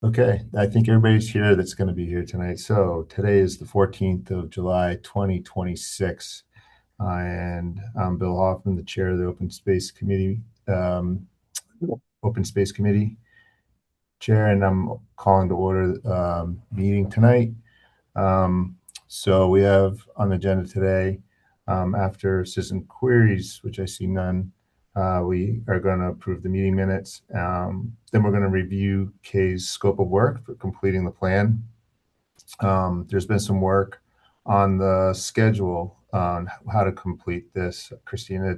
Okay, I think everybody's here that's going to be here tonight. So today is the 14th of July, 2026. And I'm Bill Hoffman, the chair of the um, Open Space Committee chair, and I'm calling to order meeting tonight. Um, so we have on the agenda today, after citizen queries, which I see none, we are going to approve the meeting minutes. Then we're going to review Kay's scope of work for completing the plan. There's been some work on the schedule on how to complete this. Christina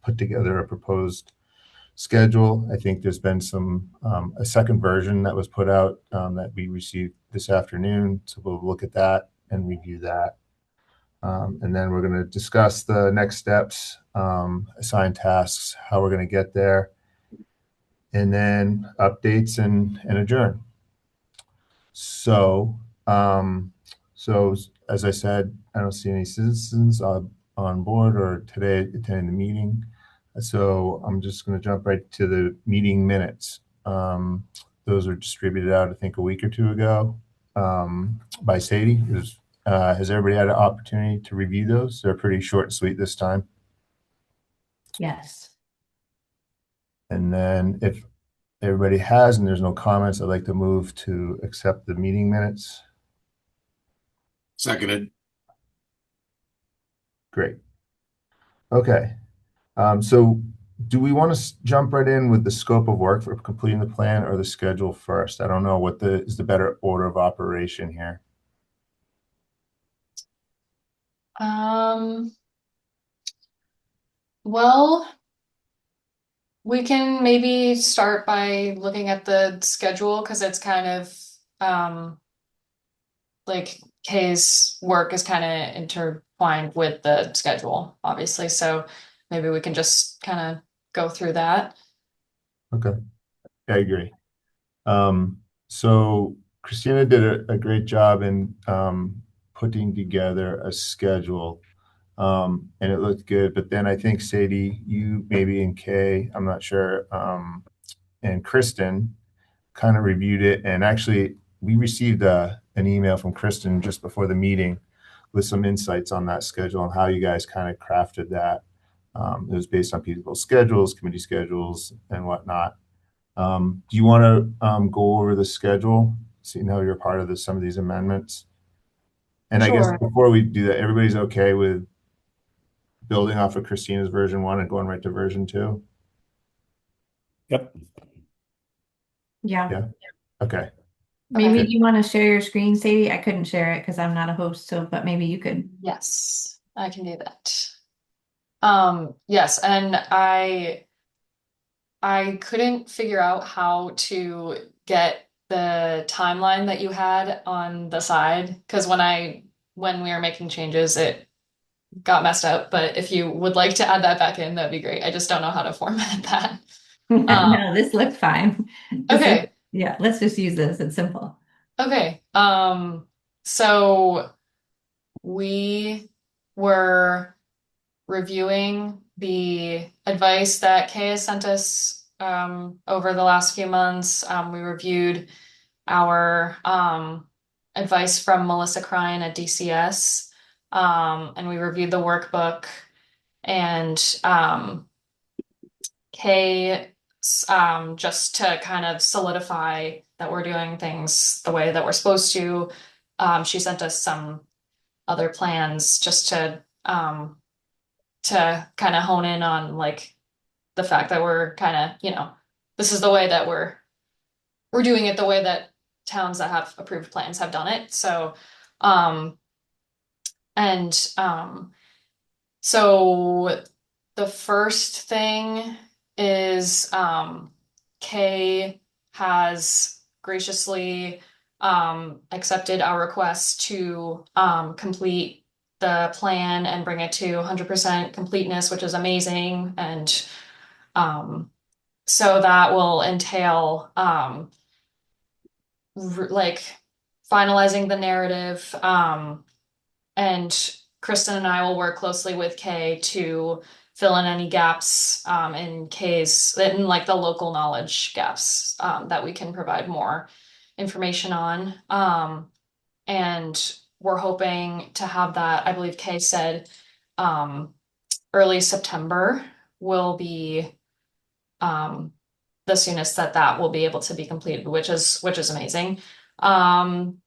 put together a proposed schedule. I think there's been a second version that was put out that we received this afternoon. So we'll look at that and review that. And then we're going to discuss the next steps, assign tasks, how we're going to get there, and then updates and adjourn. So, um, so as I said, I don't see any citizens on board or today attending the meeting. So I'm just going to jump right to the meeting minutes. Those were distributed out, I think, a week or two ago by Sadie. Has everybody had an opportunity to review those? They're pretty short and sweet this time. Yes. And then if everybody has and there's no comments, I'd like to move to accept the meeting minutes. Seconded. Great. Okay. So do we want to jump right in with the scope of work for completing the plan or the schedule first? I don't know what is the better order of operation here. Um, well, we can maybe start by looking at the schedule because it's kind of like Kay's work is kind of intertwined with the schedule, obviously. So maybe we can just kind of go through that. Okay, I agree. Um, so Christina did a great job in putting together a schedule, and it looked good. But then I think Sadie, you maybe and Kay, I'm not sure, and Kristen kind of reviewed it. And actually, we received an email from Kristen just before the meeting with some insights on that schedule and how you guys kind of crafted that. It was based on people's schedules, committee schedules, and whatnot. Do you want to go over the schedule, seeing how you're part of some of these amendments? And I guess Sure. before we do that, everybody's okay with building off of Christina's version one and going right to version two? Yep. Yeah. Yeah. Okay. Maybe Okay. you want to share your screen, Sadie? I couldn't share it because I'm not a host, so but maybe you could. Yes, I can do that. Yes, and I couldn't figure out how to get the timeline that you had on the side because when we were making changes, it got messed up. But if you would like to add that back in, that'd be great. I just don't know how to format that. Um, No, this looks fine. This is, okay, yeah, let's just use this. It's simple. okay. So we were reviewing the advice that Kay has sent us over the last few months. We reviewed our advice from Melissa Crine at DCS, and we reviewed the workbook. And Kay, just to kind of solidify that we're doing things the way that we're supposed to, she sent us some other plans just to kind of hone in on like the fact that we're kind of, this is the way that we're doing it the way that towns that have approved plans have done it. Um, and so the first thing is Kay has graciously accepted our request to complete the plan and bring it to 100% completeness, which is amazing. And um, so that will entail like finalizing the narrative. And Kristen and I will work closely with Kay to fill in any gaps in Kay's in like the local knowledge gaps that we can provide more. information on. And we're hoping to have that, I believe Kay said, early September will be the soonest that will be able to be completed, which is amazing. And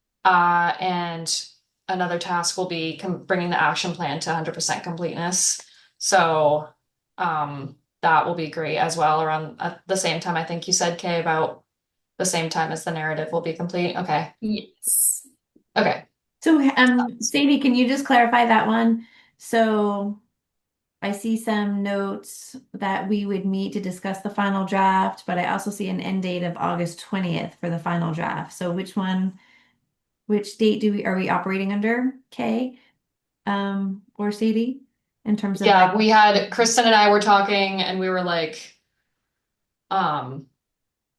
another task will be bringing the action plan to 100% completeness. So that will be great as well. Around at the same time, I think you said, Kay, about the same time as the narrative will be complete. Okay. Yes. Okay. So, Sadie, can you just clarify that one? So I see some notes that we would meet to discuss the final draft, but I also see an end date of August 20th for the final draft. So which date are we operating under, Kay, or Sadie, in terms of Yeah, like? we had Kristen and I were talking and we were like,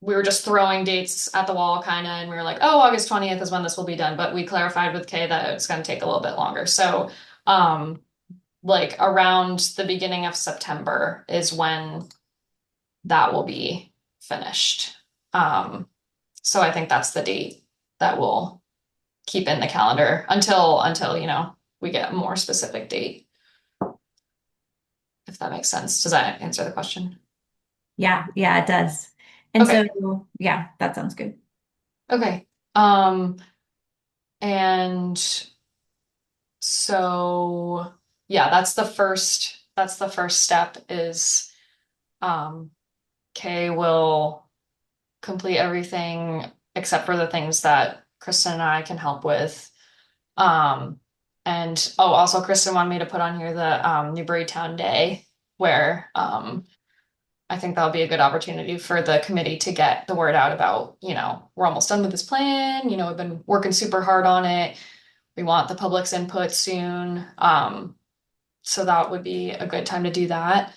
we were just throwing dates at the wall kind of, and we were like, oh, August 20th is when this will be done. But we clarified with Kay that it's going to take a little bit longer. So, like around the beginning of September is when that will be finished. So I think that's the date that we'll keep in the calendar until you know we get a more specific date. If that makes sense. Does that answer the question? Yeah, it does. And Okay. so, yeah, that sounds good. Okay. And so yeah, that's the first step is Kay will complete everything except for the things that Kristen and I can help with. And oh, also Kristen wanted me to put on here the Newburytown Day where I think that'll be a good opportunity for the committee to get the word out about, you know, we're almost done with this plan. You know, we've been working super hard on it. We want the public's input soon. So that would be a good time to do that.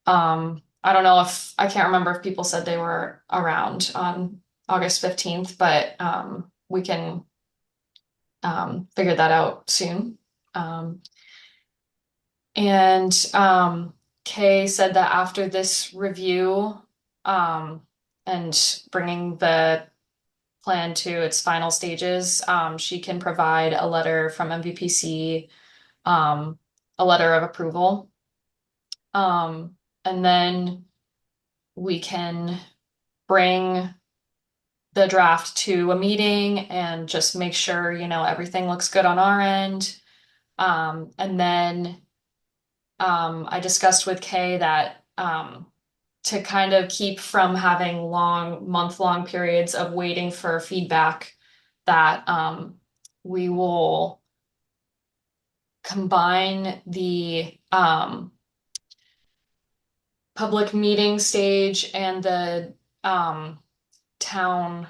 I don't know if I can't remember if people said they were around on August 15th, but we can figure that out soon. And Kay said that after this review and bringing the plan to its final stages, she can provide a letter from MVPC, a letter of approval. And then we can bring the draft to a meeting and just make sure, you know, everything looks good on our end. And then I discussed with Kay that to kind of keep from having long, month-long periods of waiting for feedback, that we will combine the public meeting stage and the town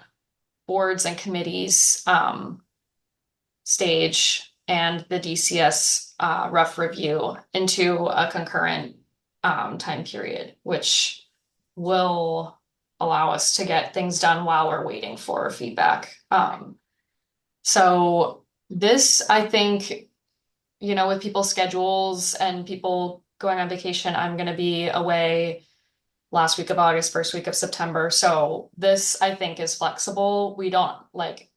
boards and committees stage and the DCS rough review into a concurrent time period, which will allow us to get things done while we're waiting for feedback. So this, I think, you know, with people's schedules and people going on vacation, I'm going to be away last week of August, first week of September. So this, I think, is flexible. We don't like,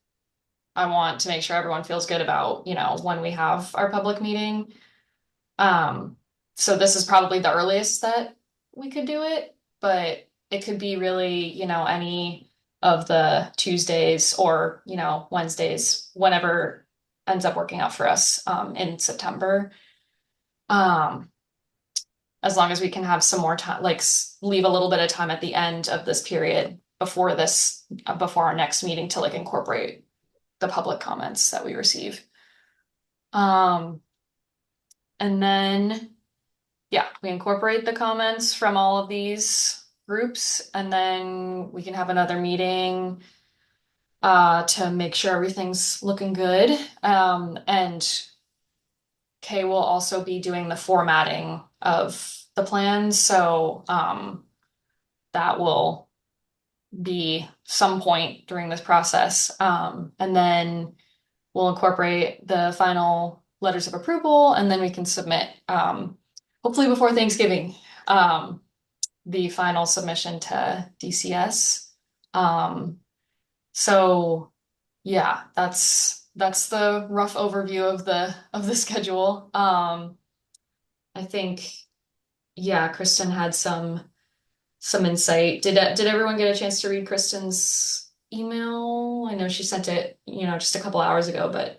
I want to make sure everyone feels good about, you know, when we have our public meeting. So this is probably the earliest that we could do it, but it could be really, you know, any of the Tuesdays or, you know, Wednesdays, whenever ends up working out for us in September. As long as we can have some more time, like leave a little bit of time at the end of this period before our next meeting to like incorporate the public comments that we receive. And then, yeah, we incorporate the comments from all of these groups, and then we can have another meeting to make sure everything's looking good. And Kay will also be doing the formatting of the plans, so that will be some point during this process. And then we'll incorporate the final letters of approval, and then we can submit, hopefully before Thanksgiving, the final submission to DCS. So yeah, that's the rough overview of the schedule. I think yeah, Kristen had some insight. Did everyone get a chance to read Kristen's email? I know she sent it, just a couple hours ago, but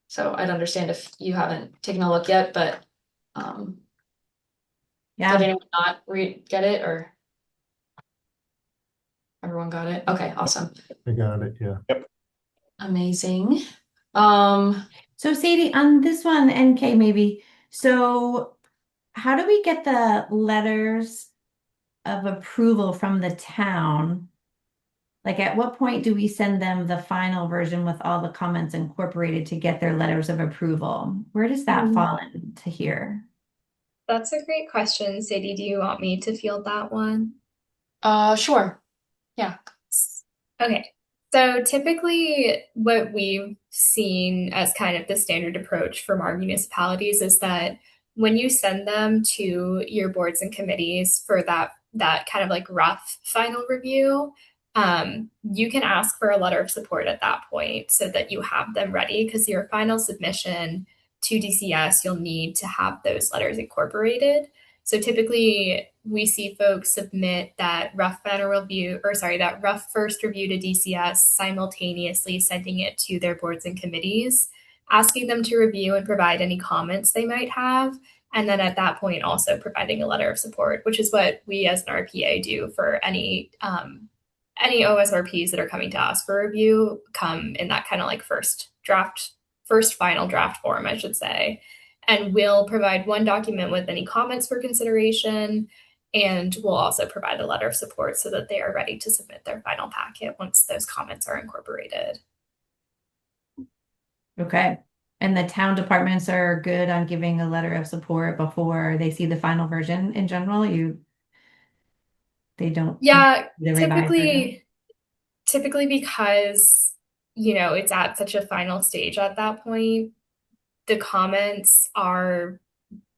so I'd understand if you haven't taken a look yet, but um did Yeah. anyone not get it or everyone got it? Okay, awesome. I got it. Yeah. Amazing. Um, So Sadie, on this one, NK maybe. So how do we get the letters of approval from the town? Like at what point do we send them the final version with all the comments incorporated to get their letters of approval? Where does that fall into here? That's a great question. Sadie, do you want me to field that one? sure. Yeah. Okay. So typically what we've seen as kind of the standard approach from our municipalities is that when you send them to your boards and committees for that kind of like rough final review, you can ask for a letter of support at that point so that you have them ready because your final submission to DCS, you'll need to have those letters incorporated. So typically we see folks submit that rough final review, or sorry, that rough first review to DCS, simultaneously sending it to their boards and committees, asking them to review and provide any comments they might have. And then at that point, also providing a letter of support, which is what we as an RPA do for any OSRPs that are coming to us for review, come in that kind of like first final draft form, I should say. And we'll provide one document with any comments for consideration. And we'll also provide a letter of support so that they are ready to submit their final packet once those comments are incorporated. Okay. And the town departments are good on giving a letter of support before they see the final version in general. They don't Yeah, the revised version. typically because, it's at such a final stage at that point, the comments are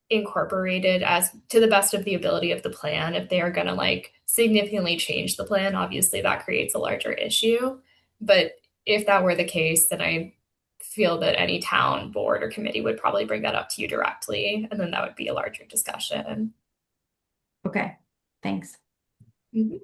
incorporated as to the best of the ability of the plan. If they are going to like significantly change the plan, obviously that creates a larger issue. But if that were the case, then I feel that any town board or committee would probably bring that up to you directly, and then that would be a larger discussion. Okay. Thanks. Mhm.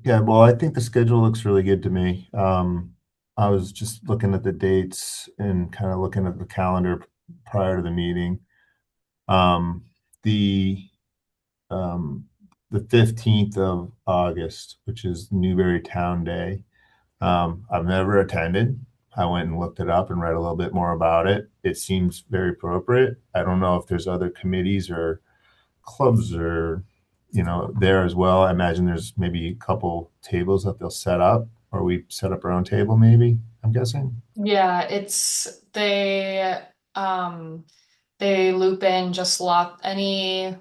Yeah, well, I think the schedule looks really good to me. I was just looking at the dates and kind of looking at the calendar prior to the meeting. Um, the um, the 15th of August, which is Newberry Town Day. I've never attended. I went and looked it up and read a little bit more about it. It seems very appropriate. I don't know if there's other committees or clubs or there as well. I imagine there's maybe a couple tables that they'll set up, or we set up our own table maybe, I'm guessing. Yeah, it's um they loop in just as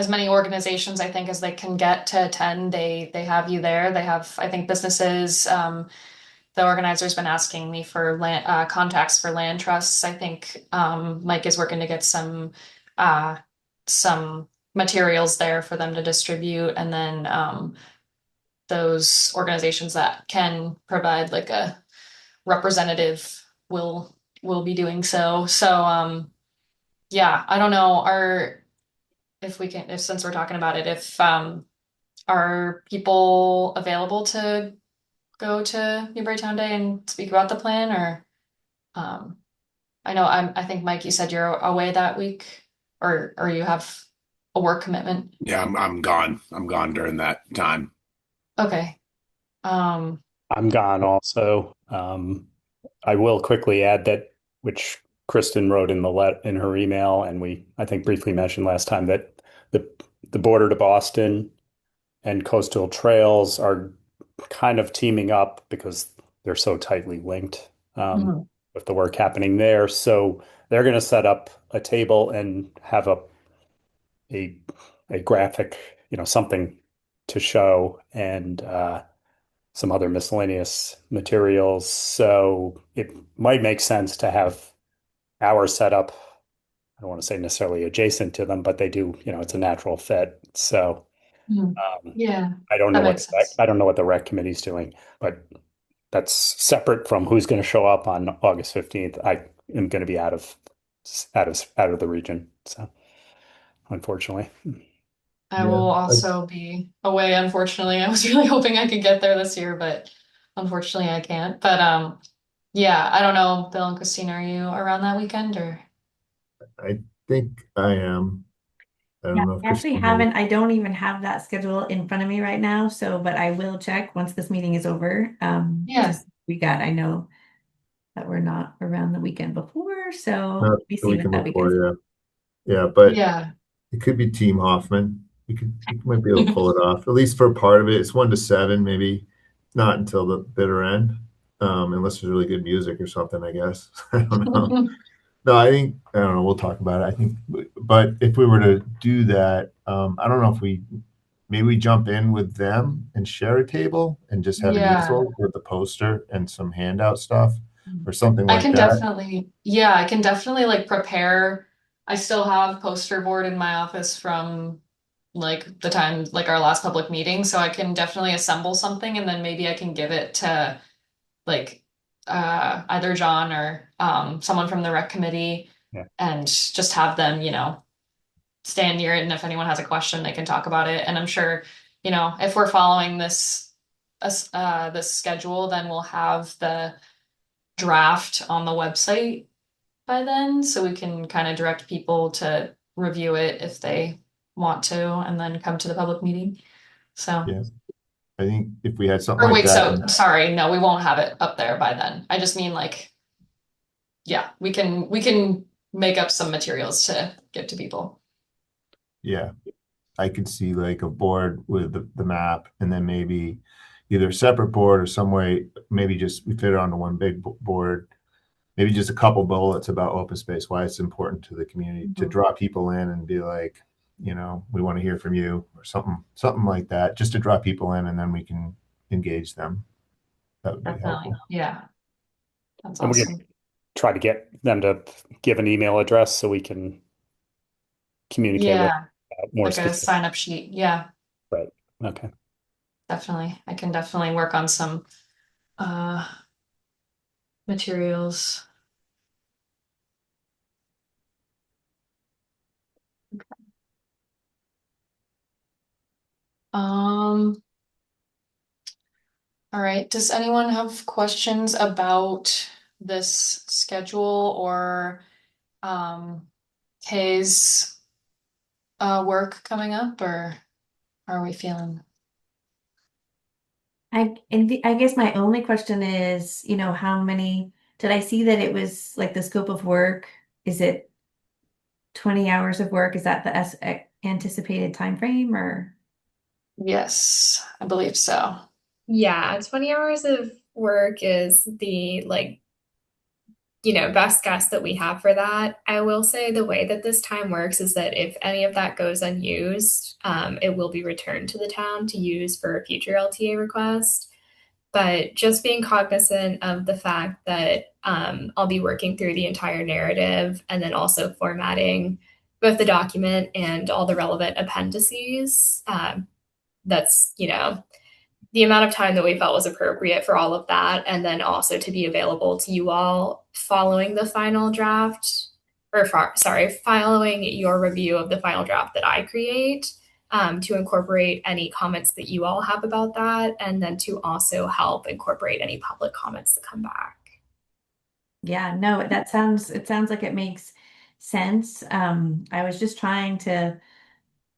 many organizations I think as they can get to attend. They have you there. They have, I think, businesses. The organizer's been asking me for contacts for land trusts. I think Mike is working to get some materials there for them to distribute, and then those organizations that can provide like a representative will be doing so. So yeah, I don't know, if since we're talking about it, if are people available to go to Newbury Town Day and speak about the plan, or um I think Mike, you said you're away that week, or you have a work commitment. Yeah, I'm gone. I'm gone during that time. Okay. Um I'm gone also. I will quickly add that, which Kristen wrote in her email, and I think briefly mentioned last time, that the the Border to Boston and Coastal Trails are kind of teaming up because they're so tightly linked, mhm. with the work happening there. So they're going to set up a table and have a a graphic, something to show, and some other miscellaneous materials. So it might make sense to have our setup I don't want to say necessarily adjacent to them, but they do, it's a natural fit. So Mhm. um, Yeah, I don't know that makes sense. I don't know what the rec committee's doing, but that's separate from who's going to show up on August 15th. I am going to be out of the region. So unfortunately. I Yeah. will also be away, unfortunately. I was really hoping I could get there this year, but unfortunately I can't. But yeah, I don't know, Bill and Christine, are you around that weekend or? I think I am. I Yeah, don't know if I actually Christine is. haven't, I don't even have that schedule in front of me right now. So, but I will check once this meeting is over. Yeah. I know that we're not around the weekend before. So Not let me the see what weekend that weekend's. before, yeah. Yeah, but Yeah. it could be Team Hoffman. We might be able to pull it off, at least for part of it. It's 1 to 7, maybe not until the bitter end, unless there's really good music or something, I guess. I don't know. No, I don't know. We'll talk about it. I think, but if we were to do that, I don't know if maybe we jump in with them and share a table and just have an Yeah. easel with the poster and some handout stuff or something I like can that. definitely, yeah, I can definitely like prepare. I still have poster board in my office from like the time, like our last public meeting. So I can definitely assemble something and then maybe I can give it to like either John or someone from the rec committee Yeah. and just have them, stand near it. And if anyone has a question, they can talk about it. And I'm sure, if we're following this schedule, then we'll have the draft on the website by then, so we can kind of direct people to review it if they want to, and then come to the public meeting. So, Yeah. I think if we had something or like wait, that, so sorry, no, we won't have it up there by then. I just mean like, yeah, we can make up some materials to give to people. yeah, I could see like a board with the map and then maybe either a separate board or some way, maybe just we fit it onto one big board, maybe just a couple bullets about open space, why it's important to the community to Mhm. draw people in and be like, we want to hear from you or something like that, just to draw people in and then we can engage them. That would be Definitely. helpful. Yeah, that's And we can awesome. try to get them to give an email address so we can communicate with Yeah, more like a specific. sign up sheet. Yeah, Right. Okay. definitely. I can definitely work on some uh materials. Um, all right. Does anyone have questions about this schedule or Kay's work coming up, or how are we feeling? I guess my only question is, how many, did I see that it was like the scope of work? Is it 20 hours of work? Is that the anticipated time frame or? Yes, I believe so. Yeah, 20 hours of work is the best guess that we have for that. I will say the way that this time works is that if any of that goes unused, it will be returned to the town to use for a future LTA request. But just being cognizant of the fact that I'll be working through the entire narrative and then also formatting both the document and all the relevant appendices. That's, the amount of time that we felt was appropriate for all of that, and then also to be available to you all following the final draft, following your review of the final draft that I create, to incorporate any comments that you all have about that, and then to also help incorporate any public comments that come back. Yeah, no, it sounds like it makes sense. I was just trying to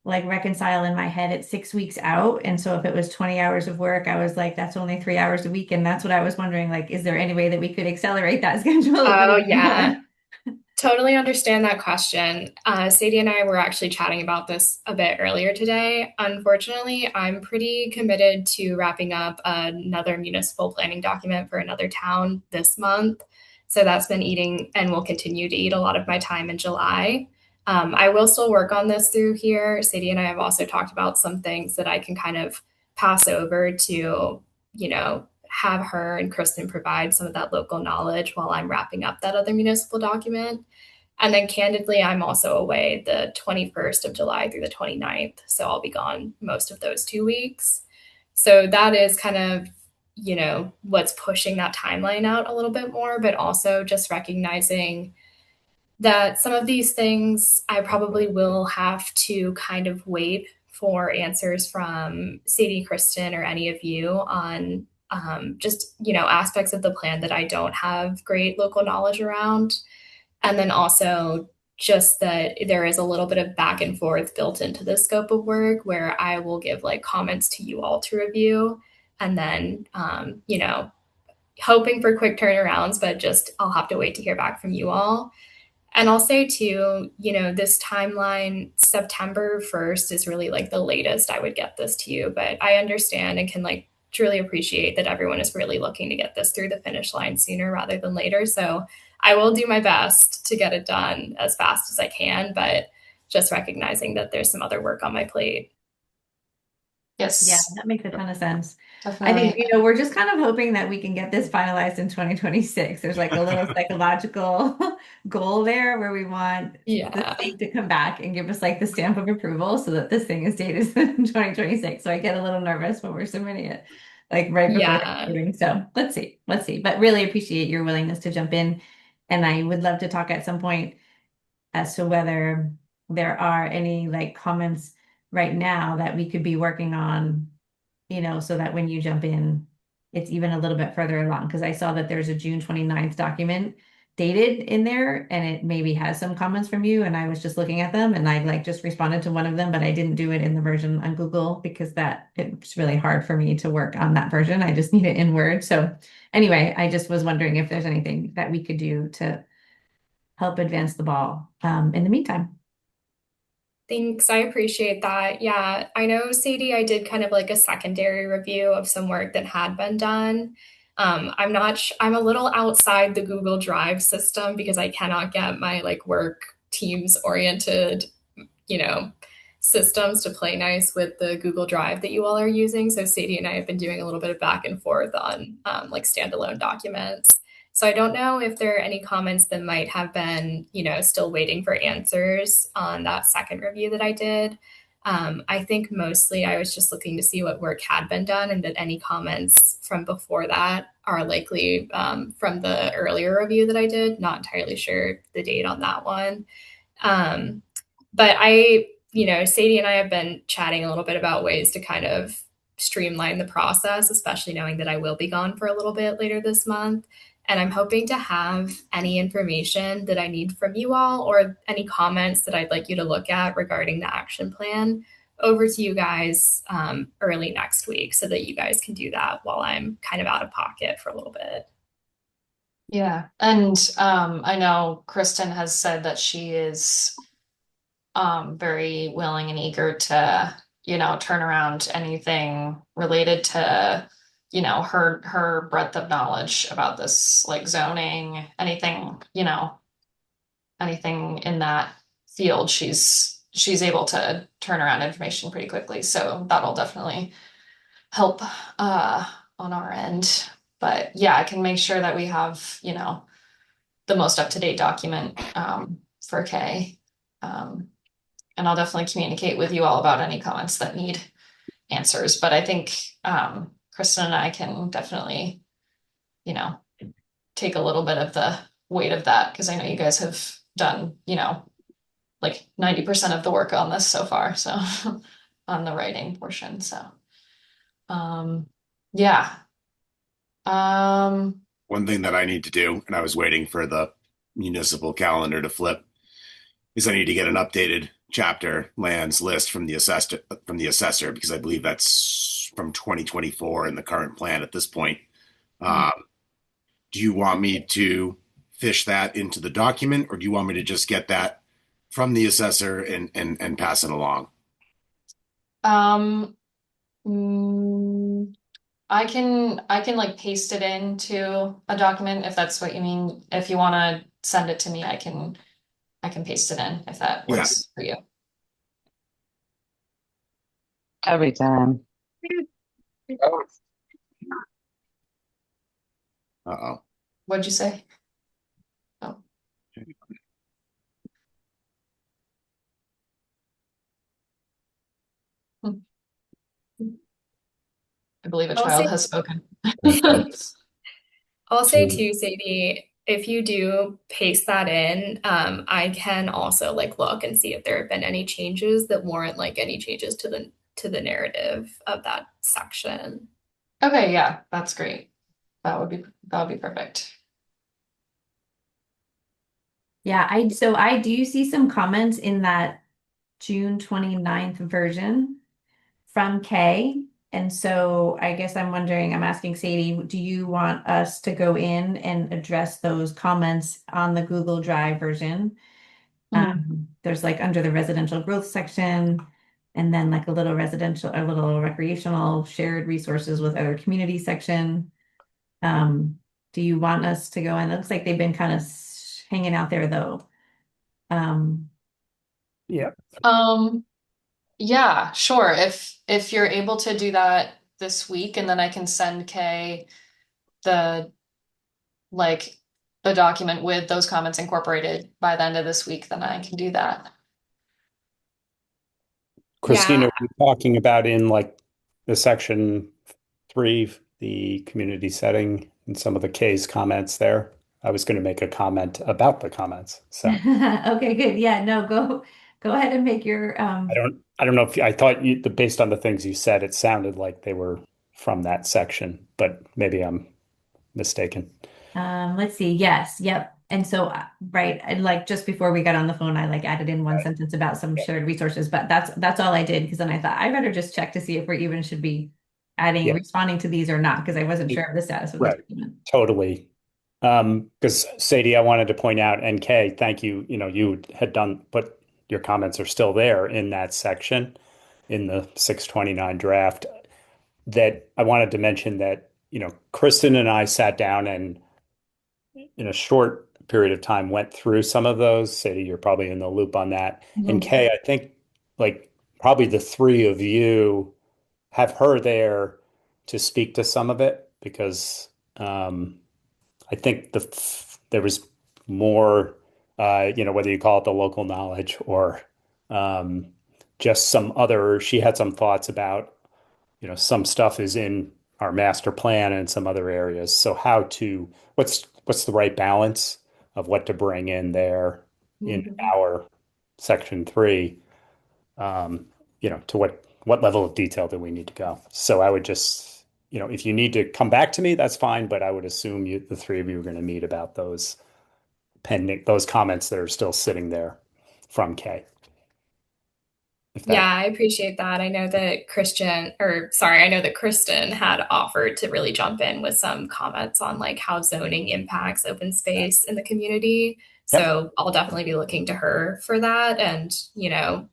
like reconcile in my head it's 6 weeks out. And so if it was 20 hours of work, I was like, that's only 3 hours a week. And that's what I was wondering, like, is there any way that we could accelerate that schedule a Oh, little bit yeah. more? Totally understand that question. Sadie and I were actually chatting about this a bit earlier today. Unfortunately, I'm pretty committed to wrapping up another municipal planning document for another town this month. So that's been eating and will continue to eat a lot of my time in July. I will still work on this through here. Sadie and I have also talked about some things that I can kind of pass over to, have her and Kristen provide some of that local knowledge while I'm wrapping up that other municipal document. And then candidly, I'm also away the 21st of July through the 29th. So I'll be gone most of those 2 weeks. So that is kind of, what's pushing that timeline out a little bit more, but also just recognizing that some of these things I probably will have to kind of wait for answers from Sadie, Kristen, or any of you on just, aspects of the plan that I don't have great local knowledge around. And then also just that there is a little bit of back and forth built into the scope of work where I will give like comments to you all to review. And then, hoping for quick turnarounds, but just I'll have to wait to hear back from you all. And I'll say too, this timeline, September 1st is really like the latest I would get this to you, but I understand and can like truly appreciate that everyone is really looking to get this through the finish line sooner rather than later. So I will do my best to get it done as fast as I can, but just recognizing that there's some other work on my plate. Yes. Yeah, that makes a ton of sense. I Definitely. think, we're just kind of hoping that we can get this finalized in 2026. There's like a little psychological goal there where we want the Yeah. state to come back and give us like the stamp of approval so that this thing is dated in 2026. So I get a little nervous when we're submitting it like right before Yeah. Thanksgiving. So let's see. But really appreciate your willingness to jump in. And I would love to talk at some point as to whether there are any like comments right now that we could be working on, so that when you jump in, it's even a little bit further along. Because I saw that there's a June 29th document dated in there and it maybe has some comments from you. And I was just looking at them and I like just responded to one of them, but I didn't do it in the version on Google because it's really hard for me to work on that version. I just need it in Word. So anyway, I just was wondering if there's anything that we could do to help advance the ball in the meantime. Thanks. I appreciate that. Yeah, I know, Sadie, I did kind of like a secondary review of some work that had been done. I'm not, I'm a little outside the Google Drive system because I cannot get my like work Teams oriented, you know, systems to play nice with the Google Drive that you all are using. So Sadie and I have been doing a little bit of back and forth on like standalone documents. So I don't know if there are any comments that might have been, still waiting for answers on that second review that I did. I think mostly I was just looking to see what work had been done and that any comments from before that are likely from the earlier review that I did. Not entirely sure the date on that one. But Sadie and I have been chatting a little bit about ways to kind of streamline the process, especially knowing that I will be gone for a little bit later this month. And I'm hoping to have any information that I need from you all or any comments that I'd like you to look at regarding the action plan over to you guys early next week so that you guys can do that while I'm kind of out of pocket for a little bit. Yeah. And I know Kristen has said that she is very willing and eager to, turn around anything related to, her breadth of knowledge about this, like zoning, anything, anything in that field, she's able to turn around information pretty quickly. So that'll definitely help on our end. But yeah, I can make sure that we have, the most up-to-date document for Kay. And I'll definitely communicate with you all about any comments that need answers. But I think Kristen and I can definitely, take a little bit of the weight of that because I know you guys have done, like 90% of the work on this so far. So on the writing portion. So yeah. One thing that I need to do, and I was waiting for the municipal calendar to flip, is I need to get an updated chapter lands list from the assessor because I believe that's from 2024 in the current plan at this point. Do you want me to fish that into the document, or do you want me to just get that from the assessor and pass it along? I can like paste it into a document if that's what you mean. If you want to send it to me, I can paste it in if that works for you. Every time. Uh-oh. What'd you say? Oh. believe a I'll child say has spoken. I'll say So- too, Sadie, if you do paste that in, I can also like look and see if there have been any changes that warrant like any changes to the narrative of that section. Okay, yeah, that's great. That would be perfect. Yeah, I do see some comments in that June 29th version from Kay. And so I guess I'm asking Sadie, do you want us to go in and address those comments on the Google Drive version? There's like under the residential growth section, and then like a little recreational shared resources with other community section. Do you want us to go in? It looks like they've been kind of hanging out there though. Yeah. Yeah, sure. If you're able to do that this week, and then I can send Kay the like the document with those comments incorporated by the end of this week, then I can do that. Christina, Yeah, are you talking about in like the section 3, the community setting and some of the K's comments there? I was going to make a comment about the comments. So Okay, good. Yeah, no, go ahead and make your I don't know if I thought based on the things you said, it sounded like they were from that section, but maybe I'm mistaken. let's see. Yes, yep. And so right, and like just before we got on the phone, I like added in one sentence about some shared resources, but that's all I did because then I thought I better just check to see if we even should be Yeah. responding to these or not because I wasn't sure of the status of the Right. document. Totally. Because Sadie, I wanted to point out, and Kay, thank you. You know, you had done, but your comments are still there in that section in the 629 draft. That I wanted to mention that, Kristen and I sat down and in a short period of time went through some of those. Sadie, you're probably in the loop on that. And Mhm. Kay, I think like probably the three of you have her there to speak to some of it because I think there was more, whether you call it the local knowledge or um, just some other. She had some thoughts about, some stuff is in our master plan and some other areas. So what's the right balance of what to bring in there in Mhm. our section 3? To what level of detail do we need to go? So I would just, if you need to come back to me, that's fine. But I would assume the three of you are going to meet about those comments that are still sitting there from Kay. If yeah, that, I appreciate that. I know that I know that Kristen had offered to really jump in with some comments on like how zoning impacts open space in the community. yep, So I'll definitely be looking to her for that. And,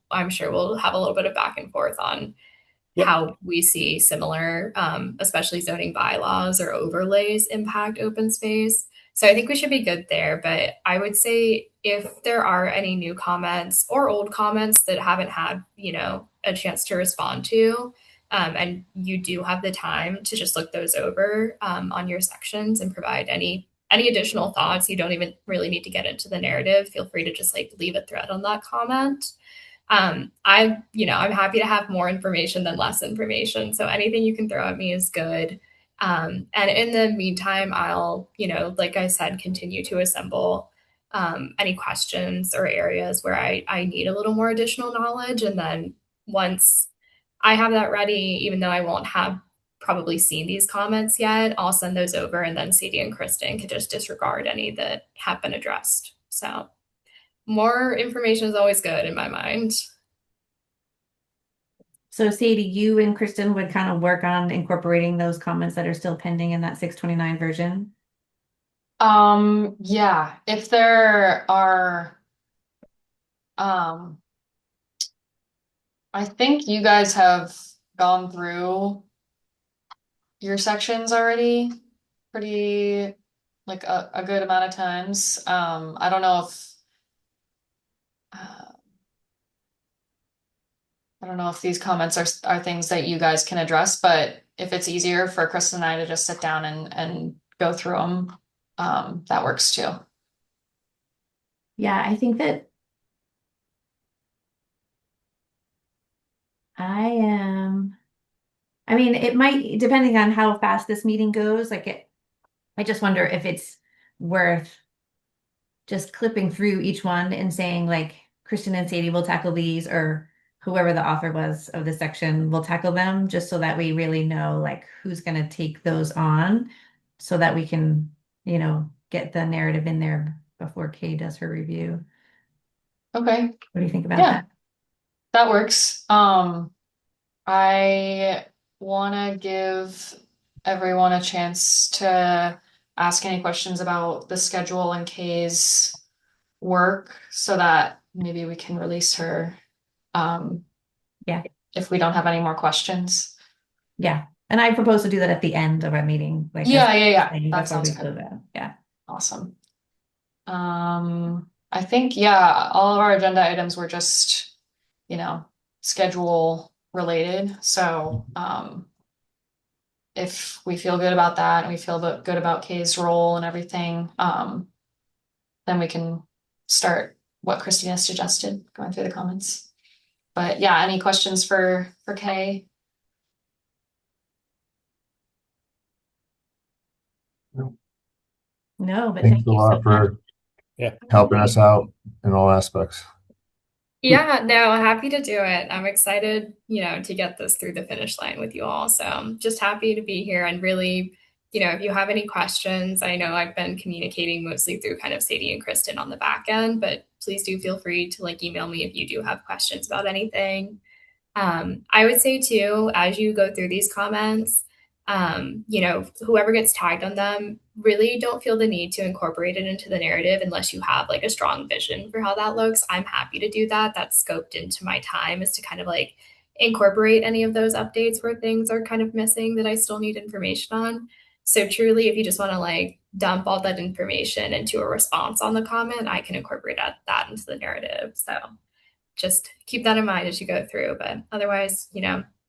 I'm sure we'll have a little bit of back and forth on yep, how we see similar, especially zoning bylaws or overlays impact open space. So I think we should be good there. But I would say if there are any new comments or old comments that haven't had, a chance to respond to, and you do have the time to just look those over on your sections and provide any additional thoughts, you don't even really need to get into the narrative. Feel free to just like leave a thread on that comment. I'm happy to have more information than less information. So anything you can throw at me is good. And in the meantime, I'll, like I said, continue to assemble any questions or areas where I need a little more additional knowledge. And then once I have that ready, even though I won't have probably seen these comments yet, I'll send those over and then Sadie and Kristen can just disregard any that have been addressed. So more information is always good in my mind. So Sadie, you and Kristen would kind of work on incorporating those comments that are still pending in that 629 version. Yeah, if there are, um, I think you guys have gone through your sections already pretty like a good amount of times. I don't know if uh, I don't know if these comments are things that you guys can address, but if it's easier for Chris and I to just sit down and go through them, that works too. Yeah, I think that I am I mean, it might, depending on how fast this meeting goes, I just wonder if it's worth just clipping through each one and saying like Kristen and Sadie will tackle these, or whoever the author was of the section will tackle them, just so that we really know like who's going to take those on, so that we can, get the narrative in there before Kay does her review. Okay, What do you think about yeah, that? that works. I want to give everyone a chance to ask any questions about the schedule and Kay's work so that maybe we can release her Yeah. if we don't have any more questions. Yeah. And I propose to do that at the end of our meeting, like Yeah, thing that before sounds we good. close out. Yeah. Awesome. I think, yeah, all of our agenda items were just, schedule related. So, if we feel good about that and we feel good about Kay's role and everything, then we can start what Christina suggested, going through the comments. But yeah, any questions for Kay? No, but Thanks thank a you so lot much. for Yeah. helping us out in all aspects. Yeah, no, happy to do it. I'm excited, to get this through the finish line with you all. So I'm just happy to be here and really, if you have any questions, I know I've been communicating mostly through kind of Sadie and Kristen on the back end, but please do feel free to like email me if you do have questions about anything. I would say too, as you go through these comments, whoever gets tagged on them, really don't feel the need to incorporate it into the narrative unless you have like a strong vision for how that looks. I'm happy to do that. That's scoped into my time, is to kind of like incorporate any of those updates where things are kind of missing that I still need information on. So truly, if you just want to like dump all that information into a response on the comment, I can incorporate that into the narrative. So just keep that in mind as you go through. But otherwise,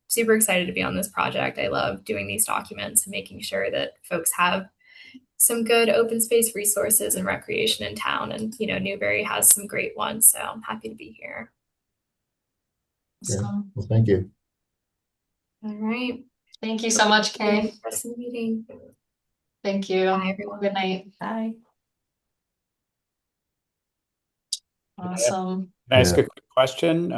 super excited to be on this project. I love doing these documents and making sure that folks have some good open space resources and recreation in town. And, Newberry has some great ones. So I'm happy to be here. Awesome. Well, thank you. All right. Thank you so much, Kay. Rest of the meeting. Thank you. Bye, everyone. Good night. Bye. Awesome. Can I ask Yeah. a quick question?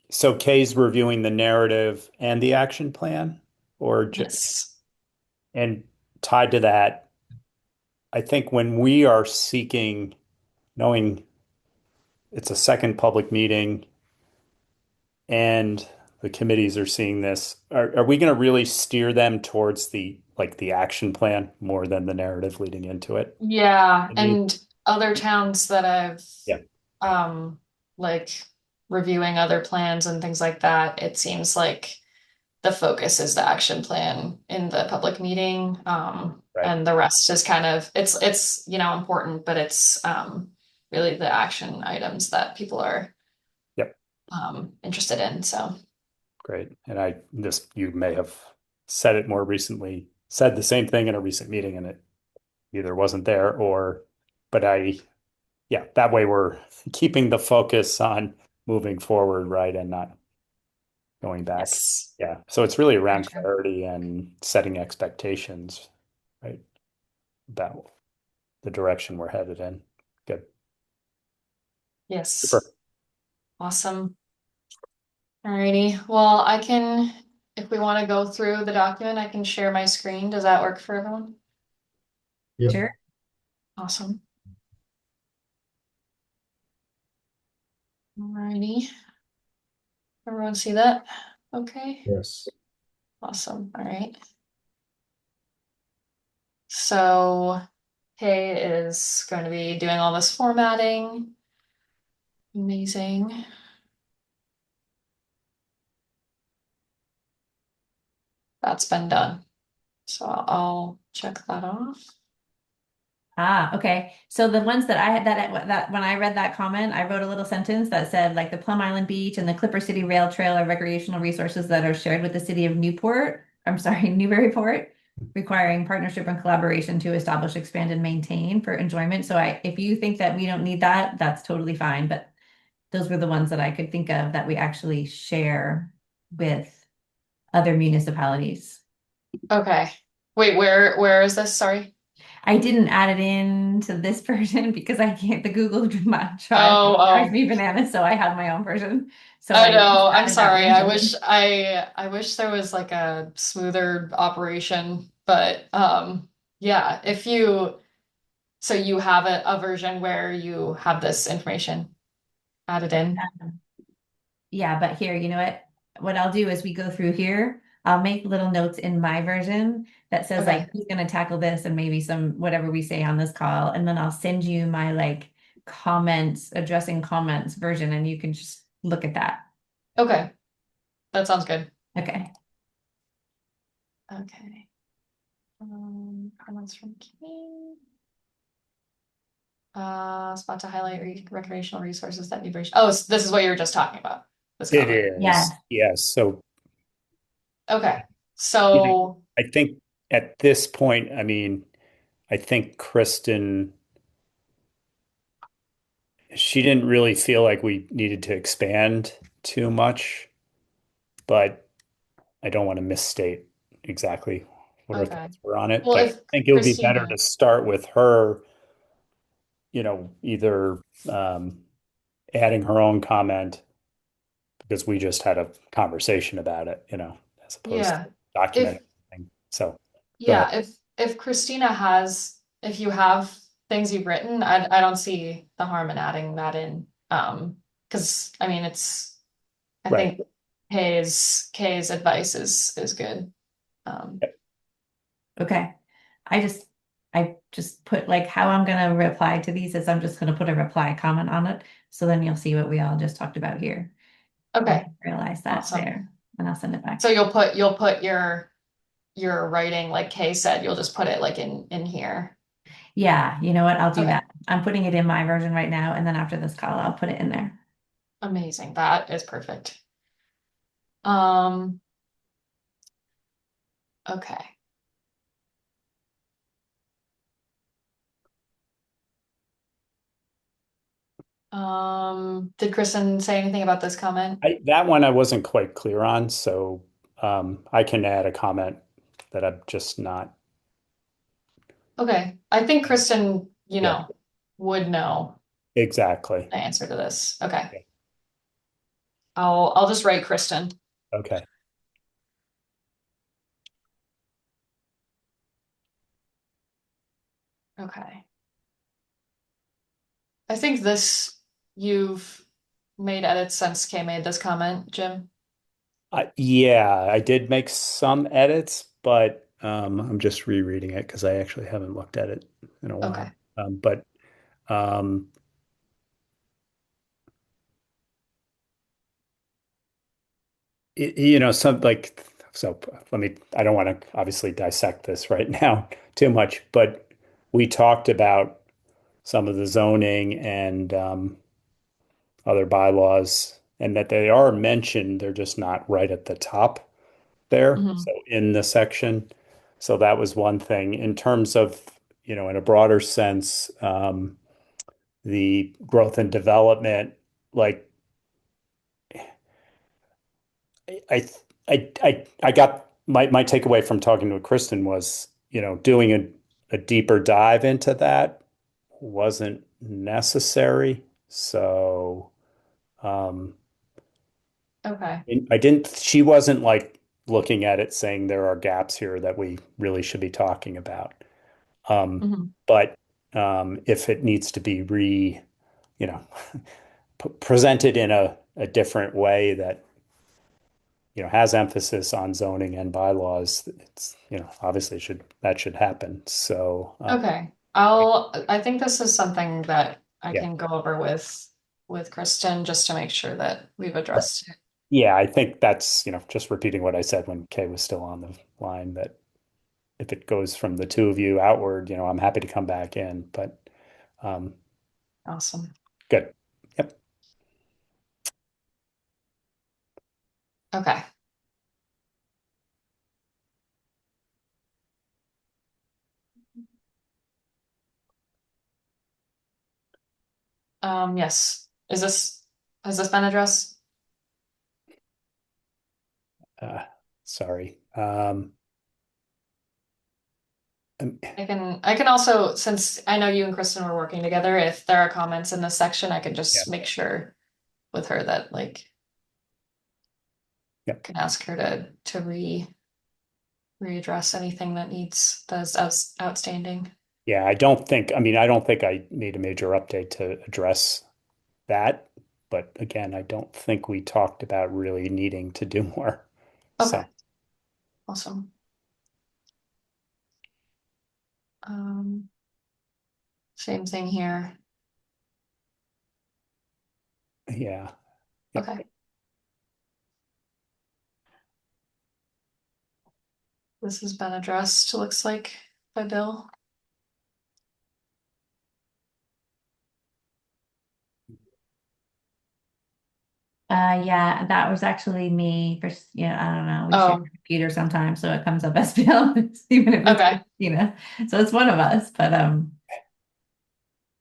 So Kay's reviewing the narrative and the action plan, or Yes. and tied to that, I think when we are seeking, knowing it's a second public meeting and the committees are seeing this, are we going to really steer them towards the action plan more than the narrative leading into it? Yeah, I mean- and other towns that I've Yeah. Like reviewing other plans and things like that, it seems like the focus is the action plan in the public meeting. Right. And the rest is kind of it's important, but it's really the action items that people are Yep. Interested in. So Great. And you may have said it more recently, said the same thing in a recent meeting and it either wasn't there but that way we're keeping the focus on moving forward, right? And not going back. yes. Yeah. So it's really around Gotcha. clarity and setting expectations, right? About the direction we're headed in. Good. Yes. Super. Awesome. Alrighty. Well, if we want to go through the document, I can share my screen. Does that work for everyone? Yep. Sure. Awesome. Alrighty. Everyone see that? Okay. Yes. Awesome. All right. So Kay is going to be doing all this formatting. Amazing. That's been done. So I'll check that off. Okay. So the ones that I had that when I read that comment, I wrote a little sentence that said like the Plum Island Beach and the Clipper City Rail Trail are recreational resources that are shared with the city of Newburyport, requiring partnership and collaboration to establish, expand, and maintain for enjoyment. So if you think that we don't need that, that's totally fine. But those were the ones that I could think of that we actually share with other municipalities. Okay. Wait, where is this? Sorry. I didn't add it in to this version because I can't, the Google Drive Oh, drives oh. me bananas, so I had my own version. So I I just know. I'm added that sorry. one I to wish this. I wish there was like a smoother operation, but yeah, if you so you have a version where you have this information added in. Yeah, but here, you know what? What I'll do is we go through here, I'll make little notes in my version that says Okay. like who's gonna tackle this and maybe some whatever we say on this call, and then I'll send you my like comments, addressing comments version, and you can just look at that. Okay. That sounds good. Okay. Okay. Comments from King. Spot to highlight recreational resources that Newbury. Oh, so this is what you were just talking about. This It comment. Yes. is, yes. So, Okay. you know, So I think at this point, I mean, I think Kristen, she didn't really feel like we needed to expand too much, but I don't want to misstate exactly what her okay. thoughts were on it. Well, But I if think it would be better Christina, to start with her, either adding her own comment because we just had a conversation about it, as opposed to yeah. documenting If anything. So go ahead. Yeah, if Christina has, if you have things you've written, I don't see the harm in adding that in. Because I mean, I Right. think Kay's advice is good. Um, Okay. I just put like how I'm gonna reply to these is I'm just gonna put a reply comment on it. So then you'll see what we all just talked about here. okay, Realize that awesome. there, and I'll send it back. So you'll put your writing, like Kay said, you'll just put it like in here. Yeah, you know what? I'll do Okay. that. I'm putting it in my version right now, and then after this call, I'll put it in there. Amazing. That is perfect. Um, okay. Did Kristen say anything about this comment? That one I wasn't quite clear on, so I can add a comment that I'm just not. Okay. I think Kristen, Yeah, would know exactly. the answer to this. Okay. Okay. I'll just write Kristen. Okay. Okay. I think you've made edits since Kay made this comment, Jim. Yeah, I did make some edits, but I'm just rereading it because I actually haven't looked at it in a while. Okay. But um, some like so. I don't want to obviously dissect this right now too much, but we talked about some of the zoning and other bylaws, and that they are mentioned. They're just not right at the top there. Mhm. So in the section. So that was one thing. In terms of, in a broader sense, the growth and development, like I I got my takeaway from talking to Kristen was, doing a deeper dive into that wasn't necessary. So um Okay. I didn't, she wasn't like looking at it saying there are gaps here that we really should be talking about. Mhm. But if it needs to be you know, presented in a different way that, has emphasis on zoning and bylaws, it's, obviously that should happen. So, Okay. I think this is something that I yeah. can go over with Kristen just to make sure that we've addressed it. Yeah, I think that's, just repeating what I said when Kay was still on the line, that if it goes from the two of you outward, I'm happy to come back in, but um, Awesome. good. Yep. Okay. Yes. Has this been addressed? Uh, Sorry. I can also, since I know you and Kristen were working together, if there are comments in this section, I can just Yeah. make sure with her that like Yep. can ask her to readdress anything that's outstanding. Yeah, I don't think I made a major update to address that, but again, I don't think we talked about really needing to do more. Okay. So, Awesome. Same thing here. yeah. Yep. Okay. This has been addressed, looks like, by Bill. Yeah, that was actually me. Yeah, I don't know. We share Oh, a computer sometimes, so it comes up as Bill, even if it's okay. So it's one of us. But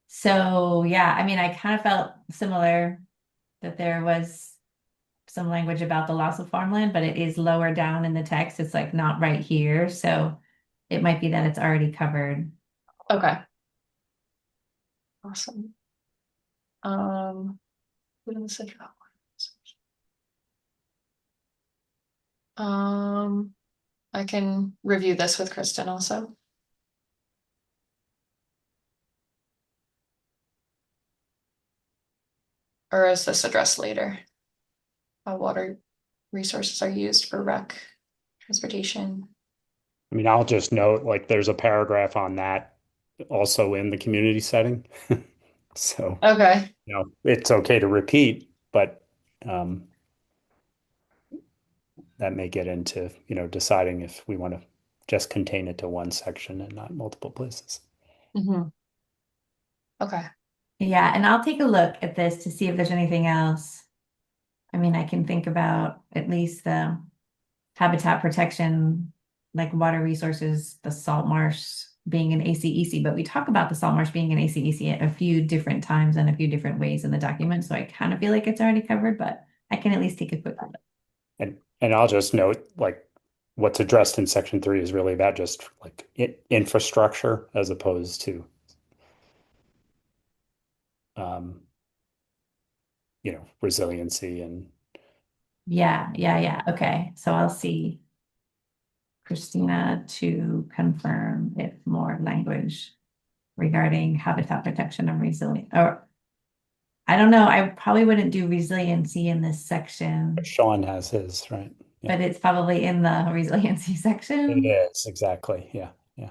so yeah, I mean, I kind of felt similar that there was some language about the loss of farmland, but it is lower down in the text. It's like not right here, so it might be that it's already covered. Okay. Awesome. What did I say? I can review this with Kristen also. Or is this addressed later? How water resources are used for rec, transportation. I mean, I'll just note like there's a paragraph on that also in the community setting. So, Okay. it's okay to repeat, but that may get into, deciding if we want to just contain it to one section and not multiple places. Okay. Yeah, and I'll take a look at this to see if there's anything else. I mean, I can think about at least the habitat protection, like water resources, the salt marsh being an ACEC, but we talk about the salt marsh being an ACEC at a few different times and a few different ways in the document. So I kind of feel like it's already covered, but I can at least take a quick look. And I'll just note like what's addressed in section 3 is really about just like infrastructure as opposed to resiliency and Yeah. Okay. So I'll see Christina to confirm if more language regarding habitat protection and resilience, or I don't know, I probably wouldn't do resiliency in this section, Sean has his, right? Yeah. but it's probably in the resiliency It section. is, exactly. Yeah. Yeah.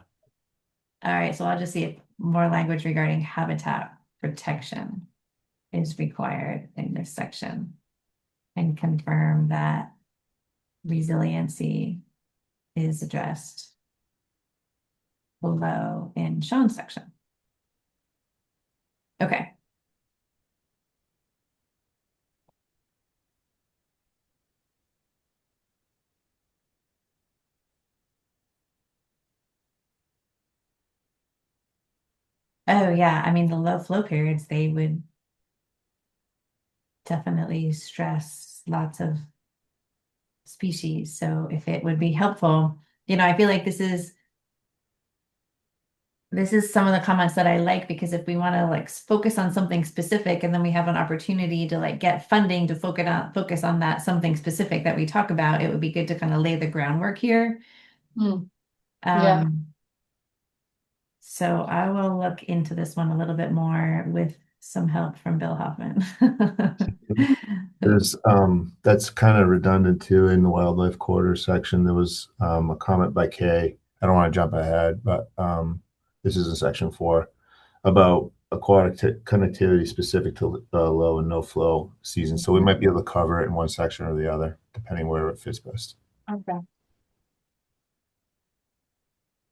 All right, so I'll just see if more language regarding habitat protection is required in this section and confirm that resiliency is addressed below in Sean's section. Okay. Oh yeah, I mean the low flow periods, they would definitely stress lots of species. So if it would be helpful, I feel like this is some of the comments that I like, because if we want to like focus on something specific and then we have an opportunity to like get funding to focus on that something specific that we talk about, it would be good to kind of lay the groundwork here. Yeah. So I will look into this one a little bit more with some help from Bill Hoffman. There's that's kind of redundant too in the wildlife corridor section. There was a comment by Kay. I don't want to jump ahead, but this is in section 4 about aquatic connectivity specific to low and no flow seasons. So we might be able to cover it in one section or the other, depending where it fits best. Okay.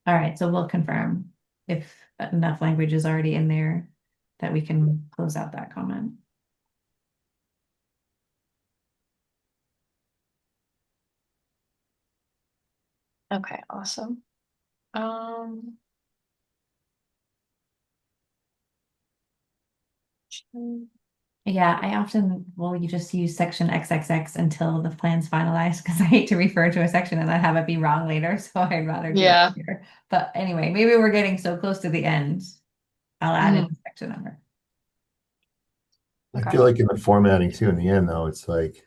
All right, so we'll confirm if enough language is already in there that we can close out that comment. Okay, awesome. Yeah, I often will you just use section XXX until the plan's finalized because I hate to refer to a section and then have it be wrong later. So I'd rather do it Yeah. here. But anyway, maybe we're getting so close to the end. I'll add in Mhm. a section number. I Okay. feel like in the formatting too, in the end though, it's like,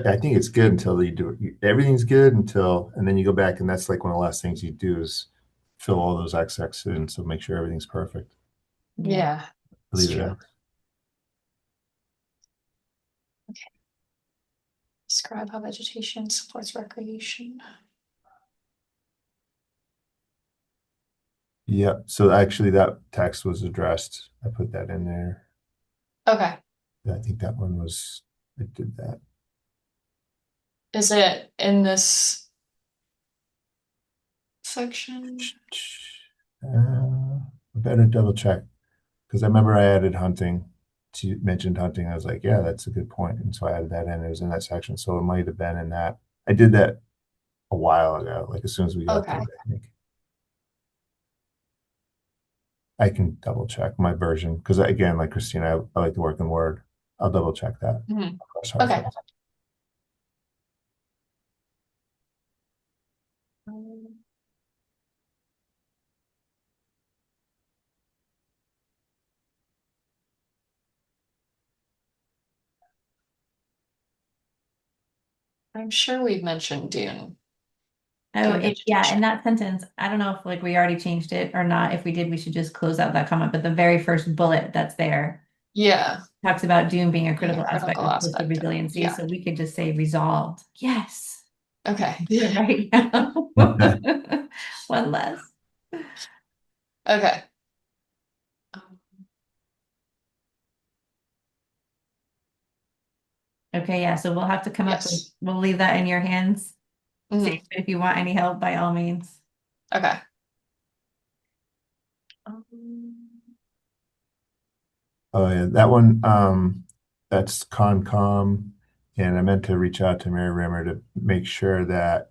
I think it's good until you do everything's good until, and then you go back and that's like one of the last things you do is fill all those XX in. So make sure everything's perfect. Yeah, it's Leave it true. out. Describe how vegetation supports recreation. Yeah. So actually that text was addressed. I put that in there. Okay. I think that one was, I did that. Is it in this section? I better double check because I remember I added hunting. To mentioned hunting. I was like, yeah, that's a good point, and so I added that in. It was in that section, so it might have been in that. I did that a while ago, like as soon as we got to Okay. it, I think. I can double check my version because again, like Christina, I like to work in Word. I'll double check that. Mhm. Sorry, Okay. folks. I'm sure we've mentioned Dune. Oh, Dune yeah, in vegetation. that sentence, I don't know if like we already changed it or not. If we did, we should just close out that comment. But the very first bullet that's there Yeah, talks about Dune being a being critical a aspect critical of coastal aspect. resiliency. Yeah. So we could just say resolved. Yes. Okay. Do it right now. One less. Okay. Okay, yeah. So we'll have to come up with, Yes. we'll leave that in your hands. Mhm. If you want any help, by all means. Okay. Oh yeah, that one. That's Concom, and I meant to reach out to Mary Rimmer to make sure that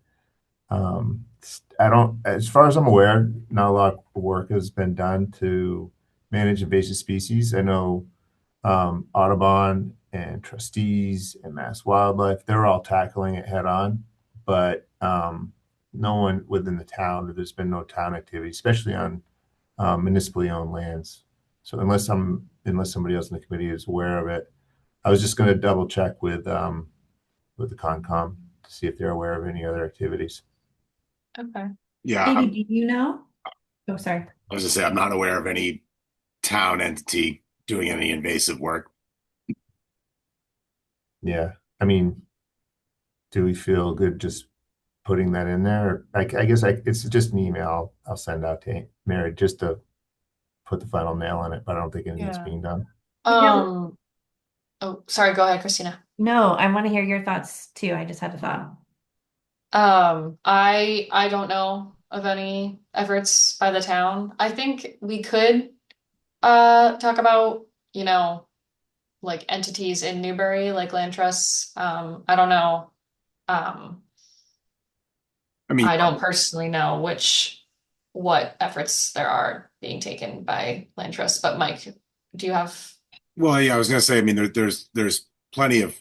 I don't, as far as I'm aware, not a lot of work has been done to manage invasive species. I know Audubon and trustees and Mass Wildlife, they're all tackling it head on, but no one within the town, there's been no town activity, especially on municipally owned lands. So unless somebody else in the committee is aware of it, I was just going to double check with the Concom to see if they're aware of any other activities. Okay. Yeah, Katie, do you know? Oh, sorry. I was gonna say I'm not aware of any town entity doing any invasive work. Yeah, I mean, do we feel good just putting that in there? I guess it's just an email I'll send out to Mary just to put the final nail on it, but I don't think anything's Yeah. being done. Oh, sorry, go ahead, Christina. No, I want to hear your thoughts too. I just had a thought. I don't know of any efforts by the town. I think we could talk about, like entities in Newbury, like land trusts. I don't know. Um, I mean, I don't personally know what efforts there are being taken by land trusts, but Mike, do you have? well, yeah, I was gonna say, I mean, there's plenty of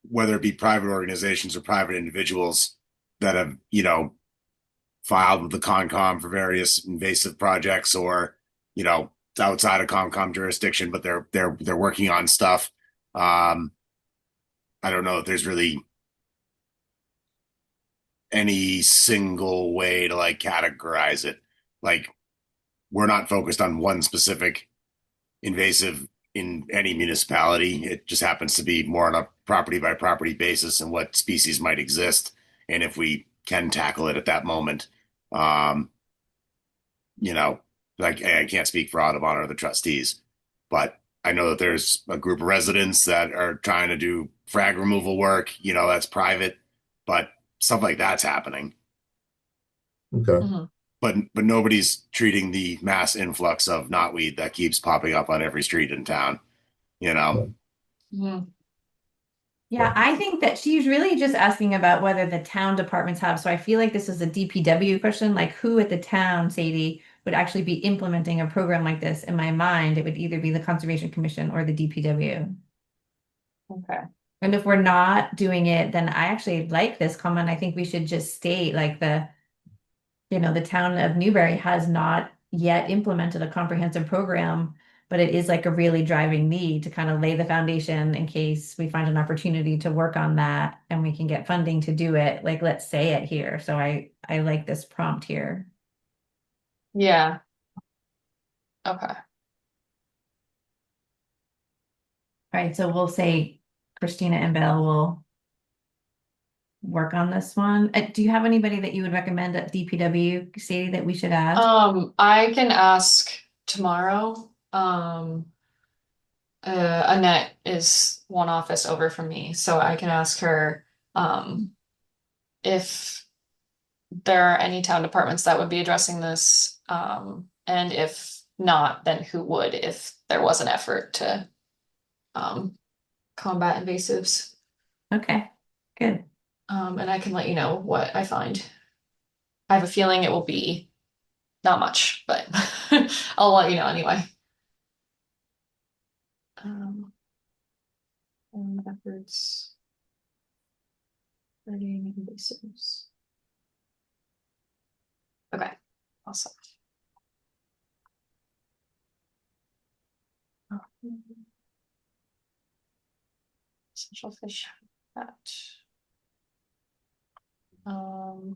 whether it be private organizations or private individuals that have, filed with the Concom for various invasive projects or, it's outside of Concom jurisdiction, but they're working on stuff. I don't know if there's really any single way to like categorize it. Like we're not focused on one specific invasive in any municipality. It just happens to be more on a property by property basis and what species might exist, and if we can tackle it at that moment. Um, like I can't speak for Audubon or the trustees, but I know that there's a group of residents that are trying to do frag removal work. That's private, but stuff like that's happening. Okay. Mhm. But nobody's treating the mass influx of knotweed that keeps popping up on every street in town. You know, Mhm. Yeah, I think that she's really just asking about whether the town departments have. So I feel like this is a DPW question, like who at the town, Sadie, would actually be implementing a program like this. In my mind, it would either be the Conservation Commission or the DPW. Okay. And if we're not doing it, then I actually like this comment. I think we should just state like the town of Newbury has not yet implemented a comprehensive program, but it is like a really driving need to kind of lay the foundation in case we find an opportunity to work on that and we can get funding to do it. Like, let's say it here. So I like this prompt here. Yeah. Okay. All right, so we'll say Christina and Bill will work on this one. Do you have anybody that you would recommend at DPW, Sadie, that we should add? I can ask tomorrow. Annette is one office over from me, so I can ask her if there are any town departments that would be addressing this, and if not, then who would if there was an effort to combat invasives. Okay, good. And I can let you know what I find. I have a feeling it will be not much, but I'll let you know anyway. And efforts regarding invasives. Okay, awesome. Essential fish habitat.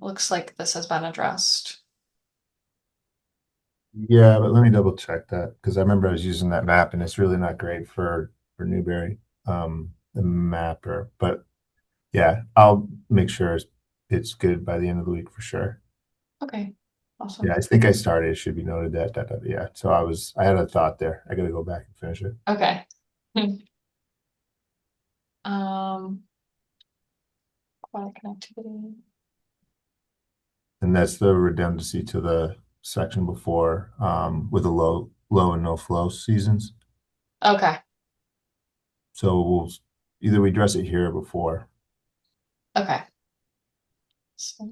Looks like this has been addressed. Yeah, but let me double check that because I remember I was using that map and it's really not great for Newbury, the mapper. But yeah, I'll make sure it's good by the end of the week for sure. Okay, awesome. Yeah, I think I started. It should be noted that yeah. So I had a thought there. I got to go back and finish it. Okay. Aquatic connectivity. And that's the redundancy to the section before, with the low and no flow seasons. Okay, So either we address it here or before. okay. So,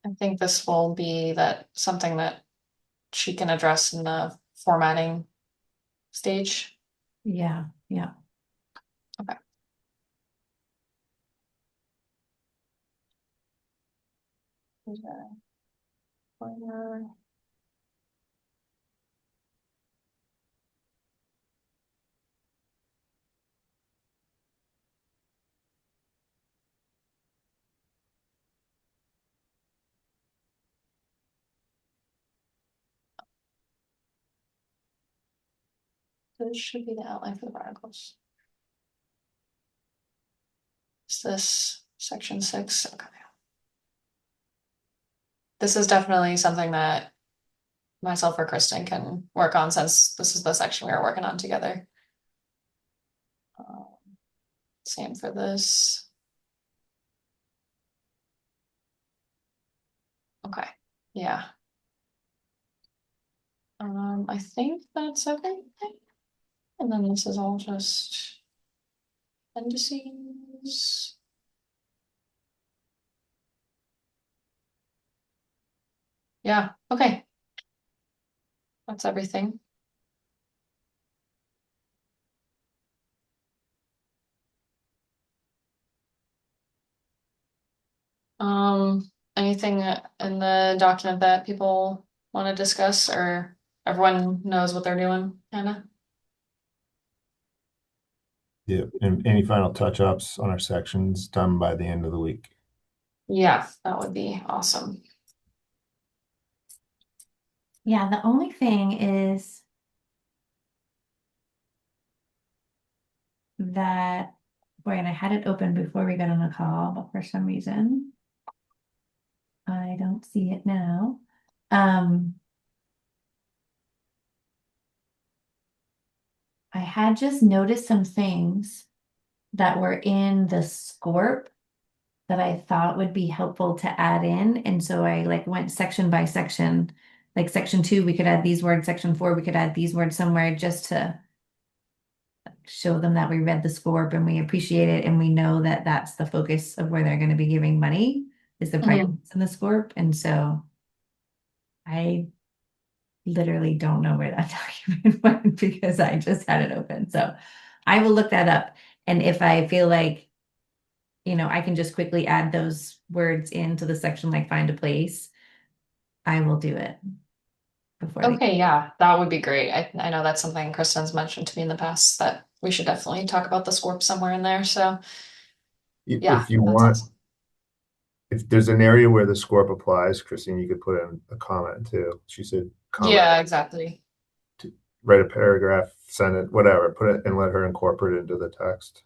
I think this will be something that she can address in the formatting stage. Yeah, yeah. Okay. Pointer. This should be the outline for the articles. Is this section 6? Okay. This is definitely something that myself or Kristen can work on since this is the section we are working on together. Same for this. Okay, yeah. I think that's everything. And then this is all just appendices. Yeah, okay. That's everything. Anything in the document that people want to discuss, or everyone knows what they're doing, Hannah? Yeah, and any final touch-ups on our sections done by the end of the week. Yeah, that would be awesome. Yeah, the only thing is that, boy, and I had it open before we got on the call, but for some reason I don't see it now. I had just noticed some things that were in the SCORP that I thought would be helpful to add in. And so I like went section by section. Like section 2, we could add these words. Section 4, we could add these words somewhere just to show them that we read the SCORP and we appreciate it. And we know that that's the focus of where they're going to be giving money is the prices in the SCORP. And so I literally don't know where that document went because I just had it open. So I will look that up. And if I feel like, I can just quickly add those words into the section, like find a place, I will do it before we. Okay, yeah, that would be great. I know that's something Kristen's mentioned to me in the past that we should definitely talk about the Scorp somewhere in there. So yeah, If you that's want, awesome. if there's an area where the SCORP applies, Christine, you could put in a comment too. She said comment, Yeah, exactly. write a paragraph, send it, whatever, put it and let her incorporate it into the text.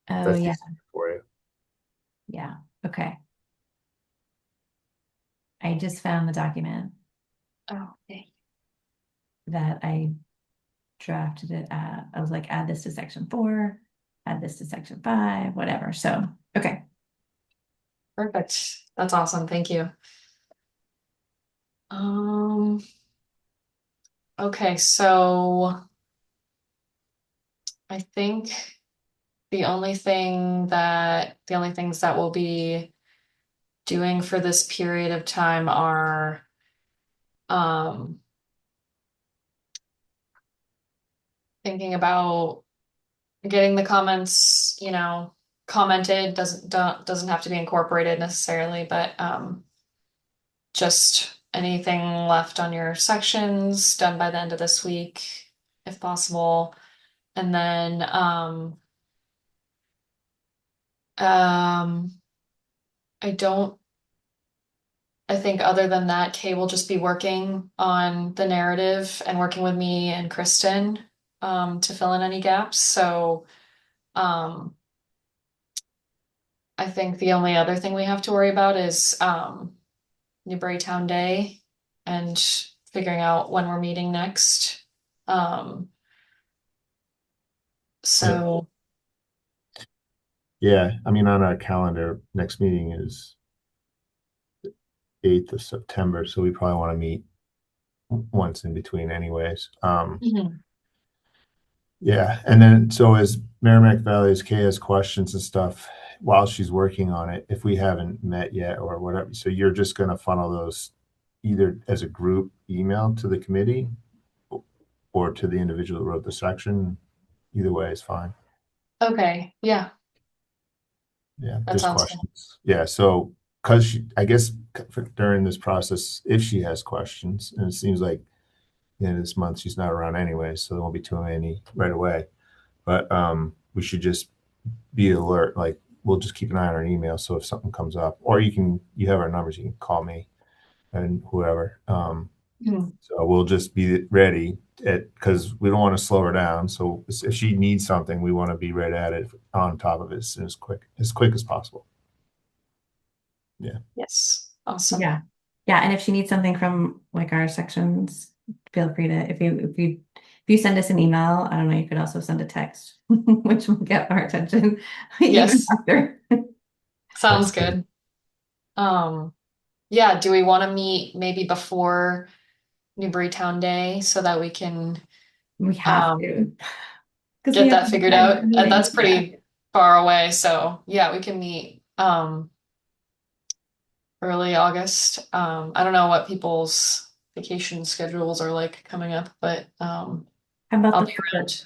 Oh, That's yeah. easy for you. Yeah. Okay. I just found the document Oh, okay. that I drafted it at. I was like, add this to section 4, add this to section 5, whatever. So, okay. Perfect. That's awesome. Thank you. Okay, so I think the only things that we'll be doing for this period of time are thinking about getting the comments, commented, doesn't have to be incorporated necessarily, but just anything left on your sections done by the end of this week, if possible. And then I think other than that, Kay will just be working on the narrative and working with me and Kristen to fill in any gaps. So I think the only other thing we have to worry about is Newburytown Day and figuring out when we're meeting next. So Yeah, I mean, on our calendar, next meeting is 8th of September, so we probably want to meet once in between anyways. mhm. Yeah, and then so as Merrimack Valley, as Kay has questions and stuff while she's working on it, if we haven't met yet or whatever, so you're just gonna funnel those either as a group email to the committee or to the individual who wrote the section. Either way is fine. Okay, yeah, Yeah, that just sounds good. questions. Yeah, so because I guess during this process, if she has questions, and it seems like this month she's not around anyway, so there won't be too many right away. But we should just be alert. Like we'll just keep an eye on our email. So if something comes up, or you have our numbers, you can call me and whoever. Mhm. So we'll just be ready because we don't want to slow her down. So if she needs something, we want to be right at it on top of it as quick as possible. Yeah. Yes, awesome. Yeah. Yeah. And if she needs something from like our sections, feel free to, if you send us an email, I don't know, you could also send a text, which will get our attention even Yes. after. Sounds That's good. Yeah, do we want to meet maybe before Newburytown Day so that we can We have to. Because we get have that to figured attend out? the meeting. That's pretty far away, so yeah, we can meet early August. I don't know what people's vacation schedules are like coming up, but How about I'll the be 4th? around.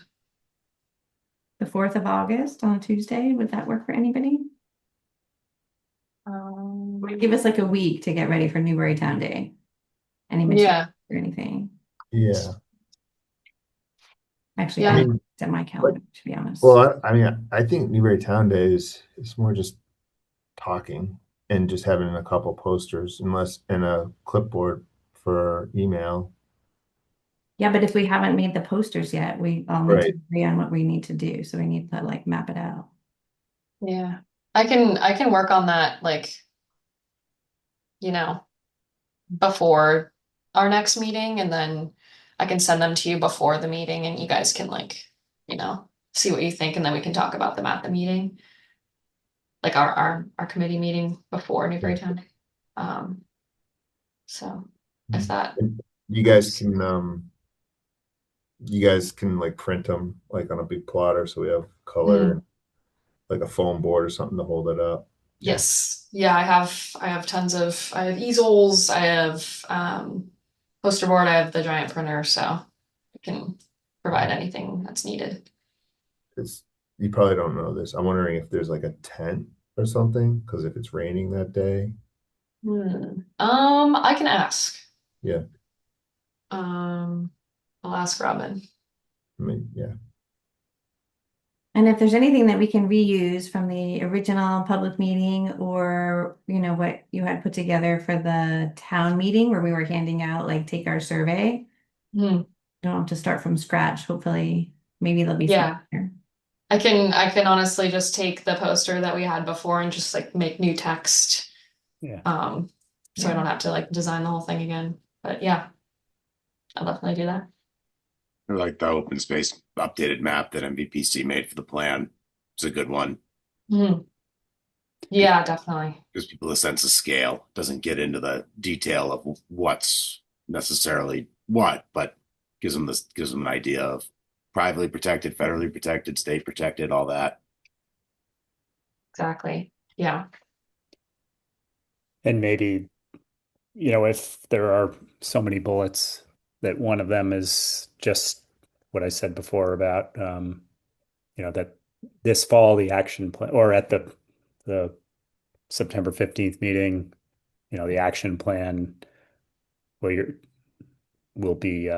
The 4th of August on a Tuesday? Would that work for anybody? Give us like a week to get ready for Newburytown Day. Any material Yeah, or anything. Yeah. Actually, Yeah. I I haven't mean, looked at my calendar, to be honest. well, I mean, I think Newberry Town Day is more just talking and just having a couple posters, unless in a clipboard for email. Yeah, but if we haven't made the posters yet, we all need to Right. agree on what we need to do. So we need to like map it out. yeah. I can work on that like, you know, before our next meeting, and then I can send them to you before the meeting and you guys can like, see what you think, and then we can talk about them at the meeting. Like our committee meeting before Newburytown Day. So if that And works. you guys can like print them like on a big plotter so we have color, Mm, like a foam board or something to hold it up. Yes. Yeah, I have I have easels, I have poster board, I have the giant printer, so I can provide anything that's needed. It's, you probably don't know this. I'm wondering if there's like a tent or something, because if it's raining that day, I can ask. yeah, I'll ask Robin. I mean, yeah. And if there's anything that we can reuse from the original public meeting or, what you had put together for the town meeting where we were handing out, like, take our survey. Hmm. Don't have to start from scratch. Hopefully, maybe there'll be Yeah. some there. I can honestly just take the poster that we had before and just like make new text. Yeah. So I don't have to like design the whole thing again. But yeah, I'll definitely do that. I like the open space updated map that MVPC made for the plan. It's a good one. Hmm. Yeah, definitely. Gives people a sense of scale. Doesn't get into the detail of what's necessarily what, but gives them an idea of privately protected, federally protected, state protected, all that. Exactly. Yeah. And maybe, if there are so many bullets that one of them is just what I said before about, that this fall, the action plan, or at the September 15th meeting, the action plan will be,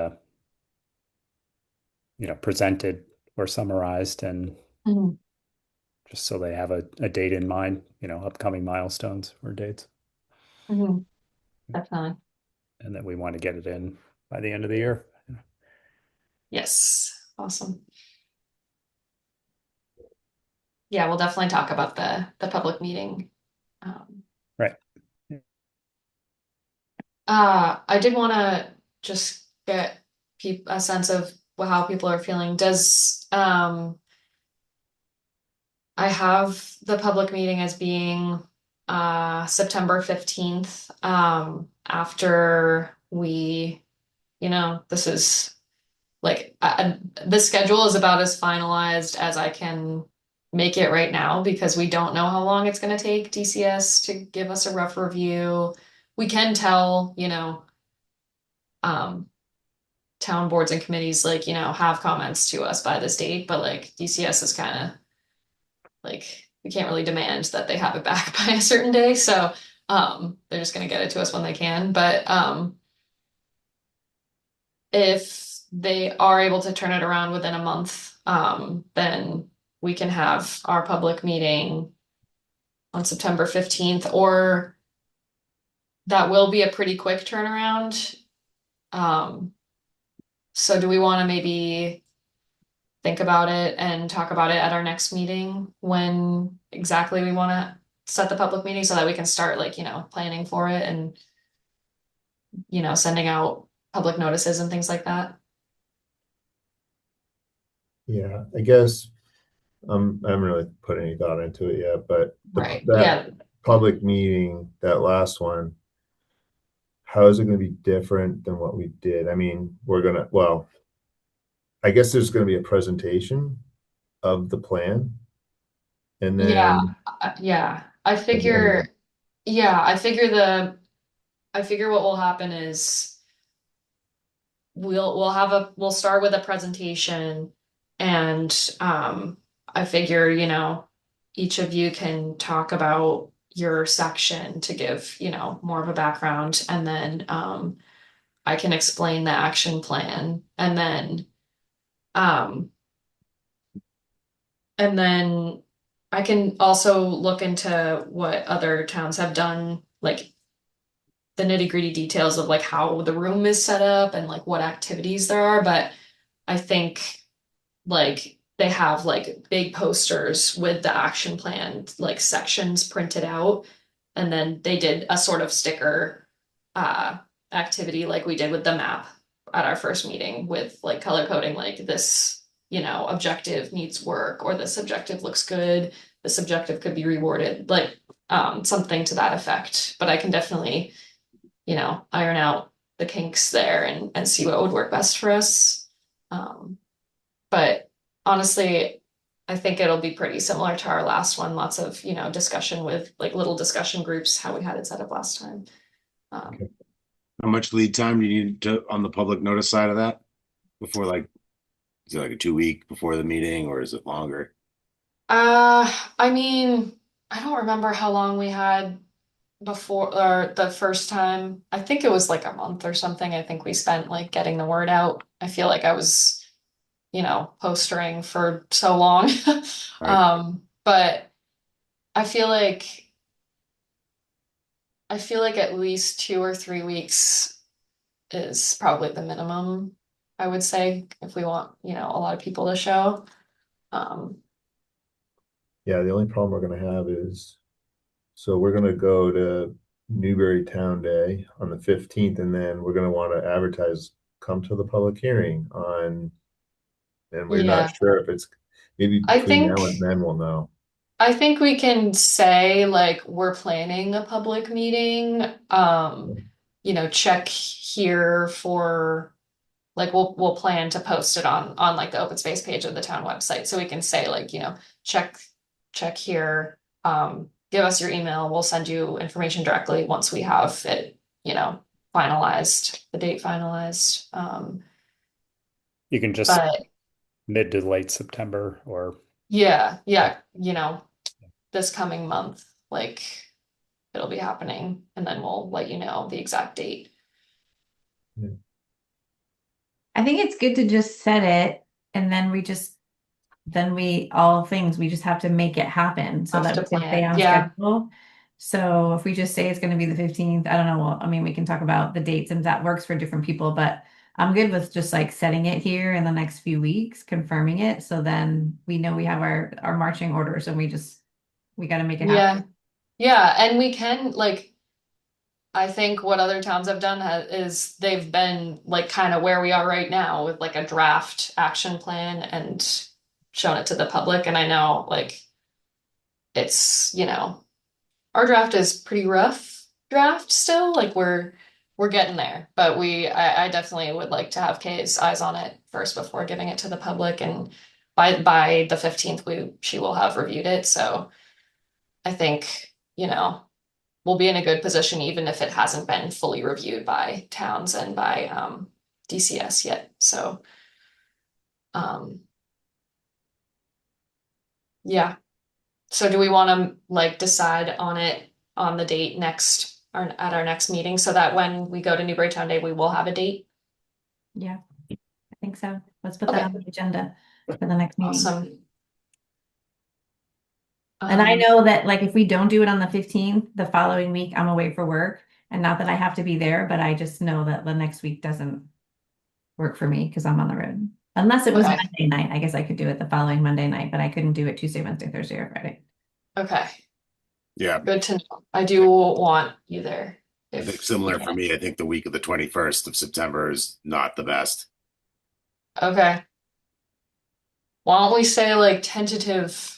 presented or summarized, and Mhm. just so they have a date in mind, upcoming milestones or dates, Mhm. Definitely. and that we want to get it in by the end of the year. Yes. Awesome. Yeah, we'll definitely talk about the public meeting. Right. I did want to just get a sense of how people are feeling. Does I have the public meeting as being September 15th, after we, this is like the schedule is about as finalized as I can make it right now because we don't know how long it's going to take DCS to give us a rough review. We can tell, um, town boards and committees, like, have comments to us by this date, but like DCS is kind of like, we can't really demand that they have it back by a certain day. So, they're just going to get it to us when they can. But, if they are able to turn it around within a month, then we can have our public meeting on September 15th, or that will be a pretty quick turnaround. So do we want to maybe think about it and talk about it at our next meeting when exactly we want to set the public meeting so that we can start like, planning for it and, sending out public notices and things like that? Yeah, I guess I haven't really put any thought into it yet, but Right. that Yeah. public meeting, that last one, how is it going to be different than what we did? I mean, well, I guess there's going to be a presentation of the plan, and Yeah. then Yeah. and Yeah, I figure what will happen is we'll start with a presentation and I figure, each of you can talk about your section to give, more of a background, and then I can explain the action plan, um and then I can also look into what other towns have done, like the nitty-gritty details of like how the room is set up and like what activities there are. But I think like they have like big posters with the action plan like sections printed out, and then they did a sort of sticker uh activity like we did with the map at our first meeting with like color coding, like this, objective needs work, or this objective looks good, this objective could be rewarded, like something to that effect. But I can definitely, iron out the kinks there and see what would work best for us. But honestly, I think it'll be pretty similar to our last one. Lots of, discussion with like little discussion groups, how we had it set up last time. Okay. How much lead time do you need on the public notice side of that? Before is it like a 2 week before the meeting or is it longer? I mean, I don't remember how long we had before or the first time. I think it was like a month or something. I think we spent like getting the word out. I feel like I was, postering for so long. Right. But I feel like at least 2 or 3 weeks is probably the minimum, I would say, if we want, a lot of people to show. Um, Yeah, the only problem we're gonna have is, so we're gonna go to Newberry Town Day on the 15th, and then we're gonna want to advertise, come to the public hearing on, and we're not yeah, sure if it's, maybe I between think now and then we'll know. I think we can say like we're planning a public meeting. Check here for like we'll plan to post it on like the open space page of the town website. So we can say like, check here, give us your email, we'll send you information directly once we have it, finalized, the date finalized. You can just But mid to late September or yeah, this coming month, like it'll be happening, and then we'll let you know the exact date. I think it's good to just set it and then all things, we just have to make it happen so Have that to we can stay plan. on Yeah. schedule. So if we just say it's going to be the 15th, I don't know. Well, I mean, we can talk about the dates and that works for different people, but I'm good with just like setting it here in the next few weeks, confirming it. So then we know we have our marching orders and we got to make it happen. Yeah. Yeah. And we can like, I think what other towns have done is they've been like kind of where we are right now with like a draft action plan and shown it to the public. And I know like it's, our draft is pretty rough draft still. Like we're getting there, but I definitely would like to have Kay's eyes on it first before giving it to the public. And by the 15th, she will have reviewed it. So I think, we'll be in a good position even if it hasn't been fully reviewed by towns and by DCS yet. So yeah. So do we want to like decide on it on the date next or at our next meeting so that when we go to Newbury Town Day, we will have a date? Yeah, I think so. Let's put that Okay. on the agenda for the next meeting. Awesome. And I know that like if we don't do it on the 15th, the following week I'm away for work. And not that I have to be there, but I just know that the next week doesn't work for me because I'm on the road. Unless it was Okay. Monday night. I guess I could do it the following Monday night, but I couldn't do it Tuesday, Wednesday, Thursday, or Friday. Okay. Yeah. Good to know. I do want you there. I think similar for me. I think the week of the 21st of September is not the best. Okay. Why don't we say like tentatively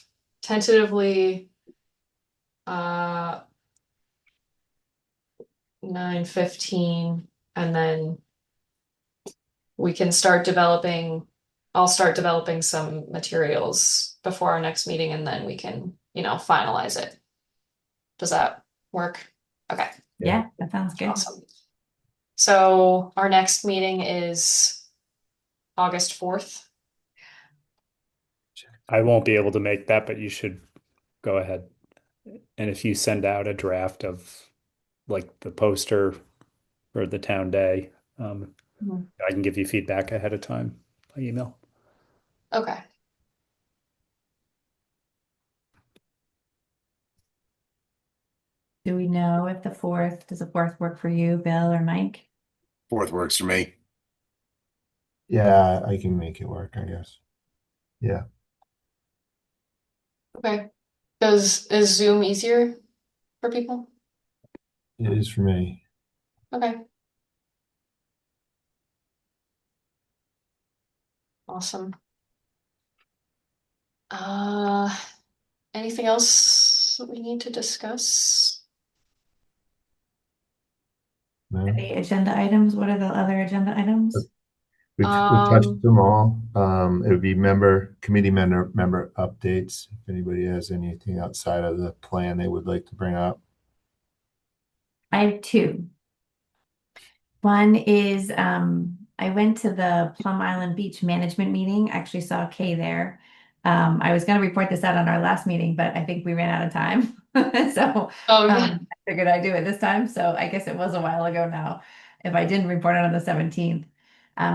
9:15, and then we can I'll start developing some materials before our next meeting and then we can, finalize it. Does that work? Okay, Yeah, that sounds good. awesome. So our next meeting is August 4th. I won't be able to make that, but you should go ahead. And if you send out a draft of like the poster for the town day, I can give you feedback ahead of time by email. Okay. Do we know if does the 4th work for you, Bill or Mike? 4th works for me. Yeah, I can make it work, I guess. Yeah. Okay. Is Zoom easier for people? It is for me. Okay. Awesome. Anything else that we need to discuss? No? The agenda items, what are the other agenda items? We've touched them all. It would be committee member updates. If anybody has anything outside of the plan they would like to bring up. I have two. One is I went to the Plum Island Beach Management meeting. Actually saw Kay there. I was going to report this out on our last meeting, but I think we ran out of time. So I figured I'd do it this time. So I guess it was a while ago now if I didn't report it on the 17th.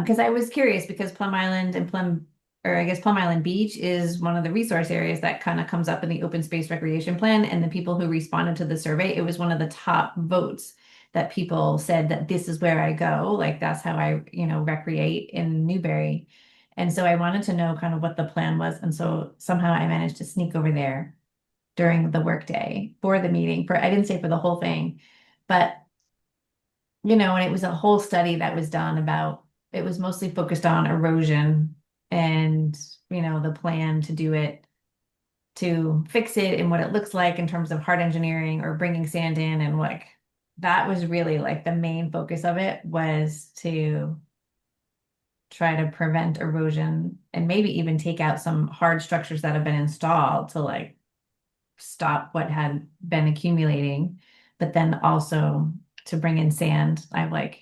Because I was curious because Plum Island and Plum Island Beach is one of the resource areas that kind of comes up in the open space recreation plan. And the people who responded to the survey, it was one of the top votes that people said that this is where I go. Like that's how I, recreate in Newbury. And so I wanted to know kind of what the plan was. And so somehow I managed to sneak over there during the workday for the meeting. I didn't say for the whole thing, but and it was a whole study that was done about, it was mostly focused on erosion and, the plan to do it, to fix it and what it looks like in terms of hard engineering or bringing sand in. And that was really like the main focus of it, was to try to prevent erosion and maybe even take out some hard structures that have been installed to stop what had been accumulating, but then also to bring in sand. I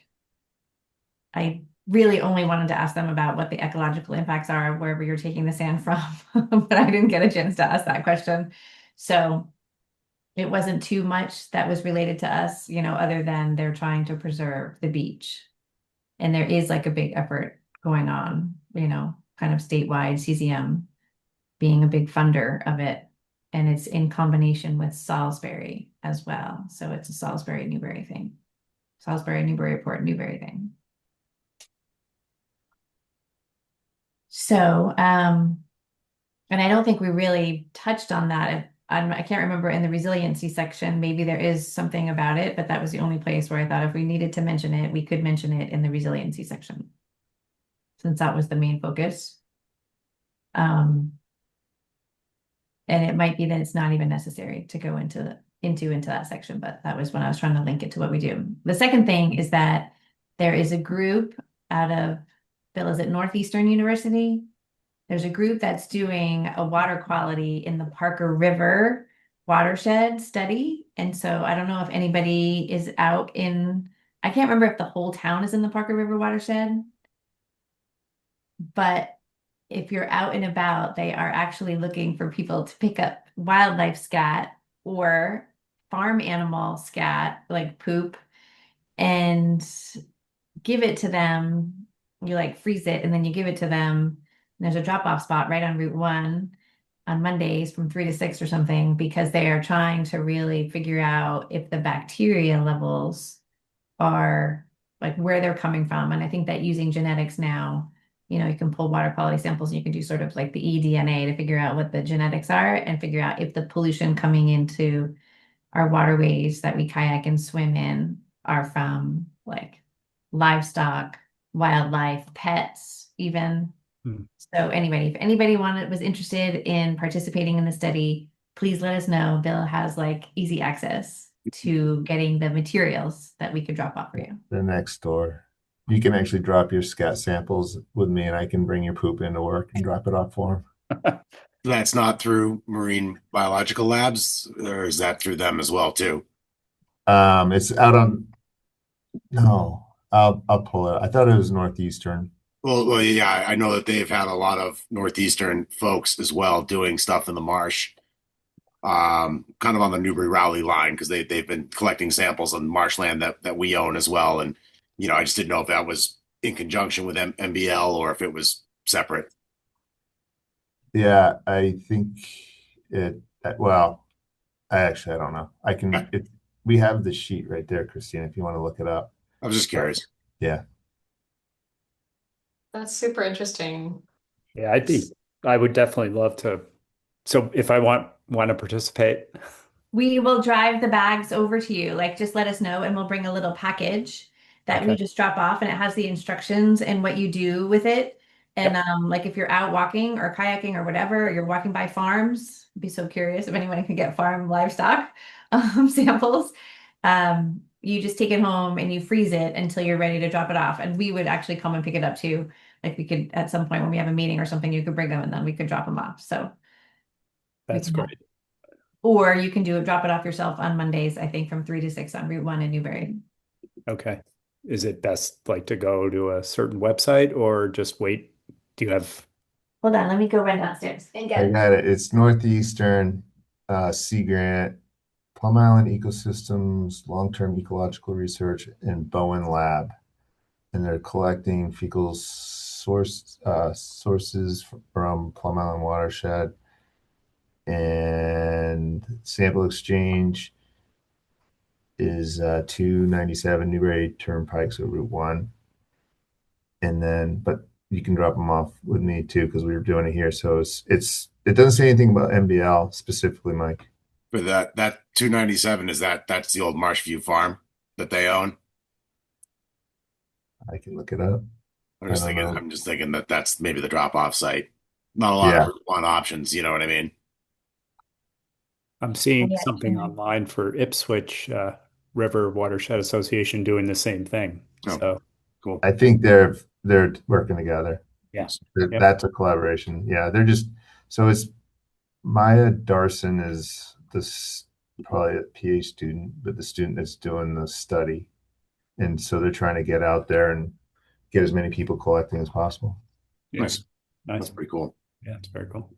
really only wanted to ask them about what the ecological impacts are of wherever you're taking the sand from, but I didn't get a chance to ask that question. So it wasn't too much that was related to us, other than they're trying to preserve the beach. And there is a big effort going on, kind of statewide, CCM being a big funder of it. And it's in combination with Salisbury as well. So it's a Salisbury-Newbury thing. Salisbury-Newburyport, Newbury thing. So, and I don't think we really touched on that. I can't remember in the resiliency section, maybe there is something about it, but that was the only place where I thought if we needed to mention it, we could mention it in the resiliency section, since that was the main focus. And it might be that it's not even necessary to go into that section, but that was when I was trying to link it to what we do. The second thing is that there is a group out of, Bill, is it Northeastern University? There's a group that's doing a water quality in the Parker River watershed study. And so I don't know if anybody is out I can't remember if the whole town is in the Parker River watershed, but if you're out and about, they are actually looking for people to pick up wildlife scat or farm animal scat, like poop, and give it to them. You freeze it and then you give it to them. And there's a drop-off spot right on Route 1 on Mondays from 3 to 6 or something, because they are trying to really figure out if the bacteria levels are where they're coming from. And I think that using genetics now, you can pull water quality samples and you can do sort of the eDNA to figure out what the genetics are and figure out if the pollution coming into our waterways that we kayak and swim in are from livestock, wildlife, pets, even. So anyway, if anybody was interested in participating in the study, please let us know. Bill has easy access to getting the materials that we could drop off for you. The next door. You can actually drop your scat samples with me and I can bring your poop into work and drop it off for them. That's not through Marine Biological Labs, or is that through them as well too? It's out on, no, I'll pull it. I thought it was Northeastern. Well, yeah, I know that they've had a lot of Northeastern folks as well doing stuff in the marsh, kind of on the Newbury Rowley line, because they've been collecting samples on marshland that we own as well. And, I just didn't know if that was in conjunction with MBL or if it was separate. Yeah, I think well, I don't know. We have the sheet right there, Christine, if you want to look it up. I was just curious. Yeah. That's super interesting. Yeah, I would definitely love to. So if I want to participate, we will drive the bags over to you. Just let us know and we'll bring a little package that we just drop off, and it has the instructions and what you do with it. And if you're out walking or kayaking or whatever, or you're walking by farms, I'd be so curious if anyone can get farm livestock samples. You just take it home and you freeze it until you're ready to drop it off. And we would actually come and pick it up too. Like we could, at some point when we have a meeting or something, you could bring them and then we could drop them off. So, That's can- great. or you can drop it off yourself on Mondays, I think from 3 to 6 on Route 1 in Newbury. Okay. Is it best like to go to a certain website or just wait? Do you have, Hold on, let me go run downstairs and I get got it. It's Northeastern Sea Grant, Plum Island Ecosystems, Long-Term Ecological Research, and Bowen Lab. And they're collecting fecal sources from Plum Island watershed. And sample exchange is 297 Newbury Turnpike, so Route 1. And then, but you can drop them off with me too, because we were doing it here. So it doesn't say anything about MBL specifically, Mike. For that 297 that's the old Marshview farm that they own. I can look it up. I don't know. I'm just thinking that that's maybe the drop off site. Not a lot of Route 1 options, you know what I mean? I'm seeing Yeah, something mhm. online for Ipswich River Watershed Association doing the same thing. Oh. So Cool. I think they're working together. yeah. That- Yep. That's a collaboration. Yeah, they're just so it's Maya Darson is this probably a PhD student, but the student that's doing the study, and so they're trying to get out there and get as many people collecting as possible. Yeah. Nice. That's Nice. pretty cool. Yeah, it's very cool.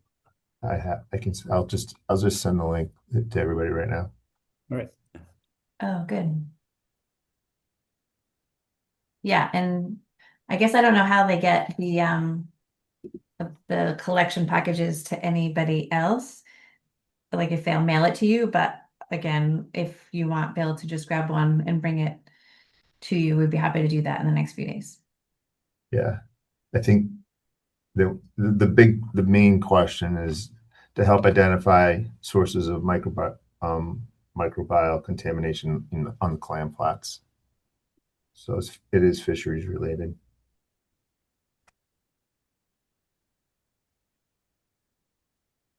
I'll just send the link to everybody right now. All right. Oh, good. Yeah, and I guess I don't know how they get the collection packages to anybody else. Like if they'll mail it to you, but again, if you want Bill to just grab one and bring it to you, we'd be happy to do that in the next few days. Yeah, I think the main question is to help identify sources of microbial contamination on the clam flats. So it is fisheries related.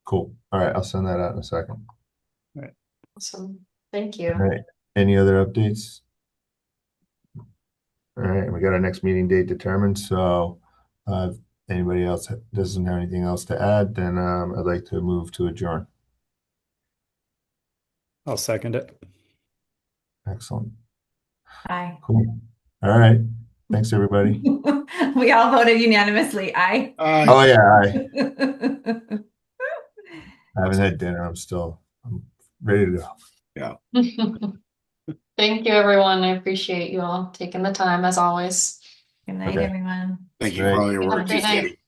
Cool. All right, I'll send that out in a second. Awesome. Thank you. All right. Any other updates? All right, we got our next meeting date determined. So, if anybody else doesn't have anything else to add, then I'd like to move to adjourn. I'll second it. Excellent. Aye. Cool. All right. Thanks, everybody. We all voted unanimously. Aye. Oh yeah, I haven't had dinner. I'm ready to go. Thank you, everyone. I appreciate you all taking the time as always. Good night, Okay. everyone. Thank you Great. for all your Have a work, great night. Katie.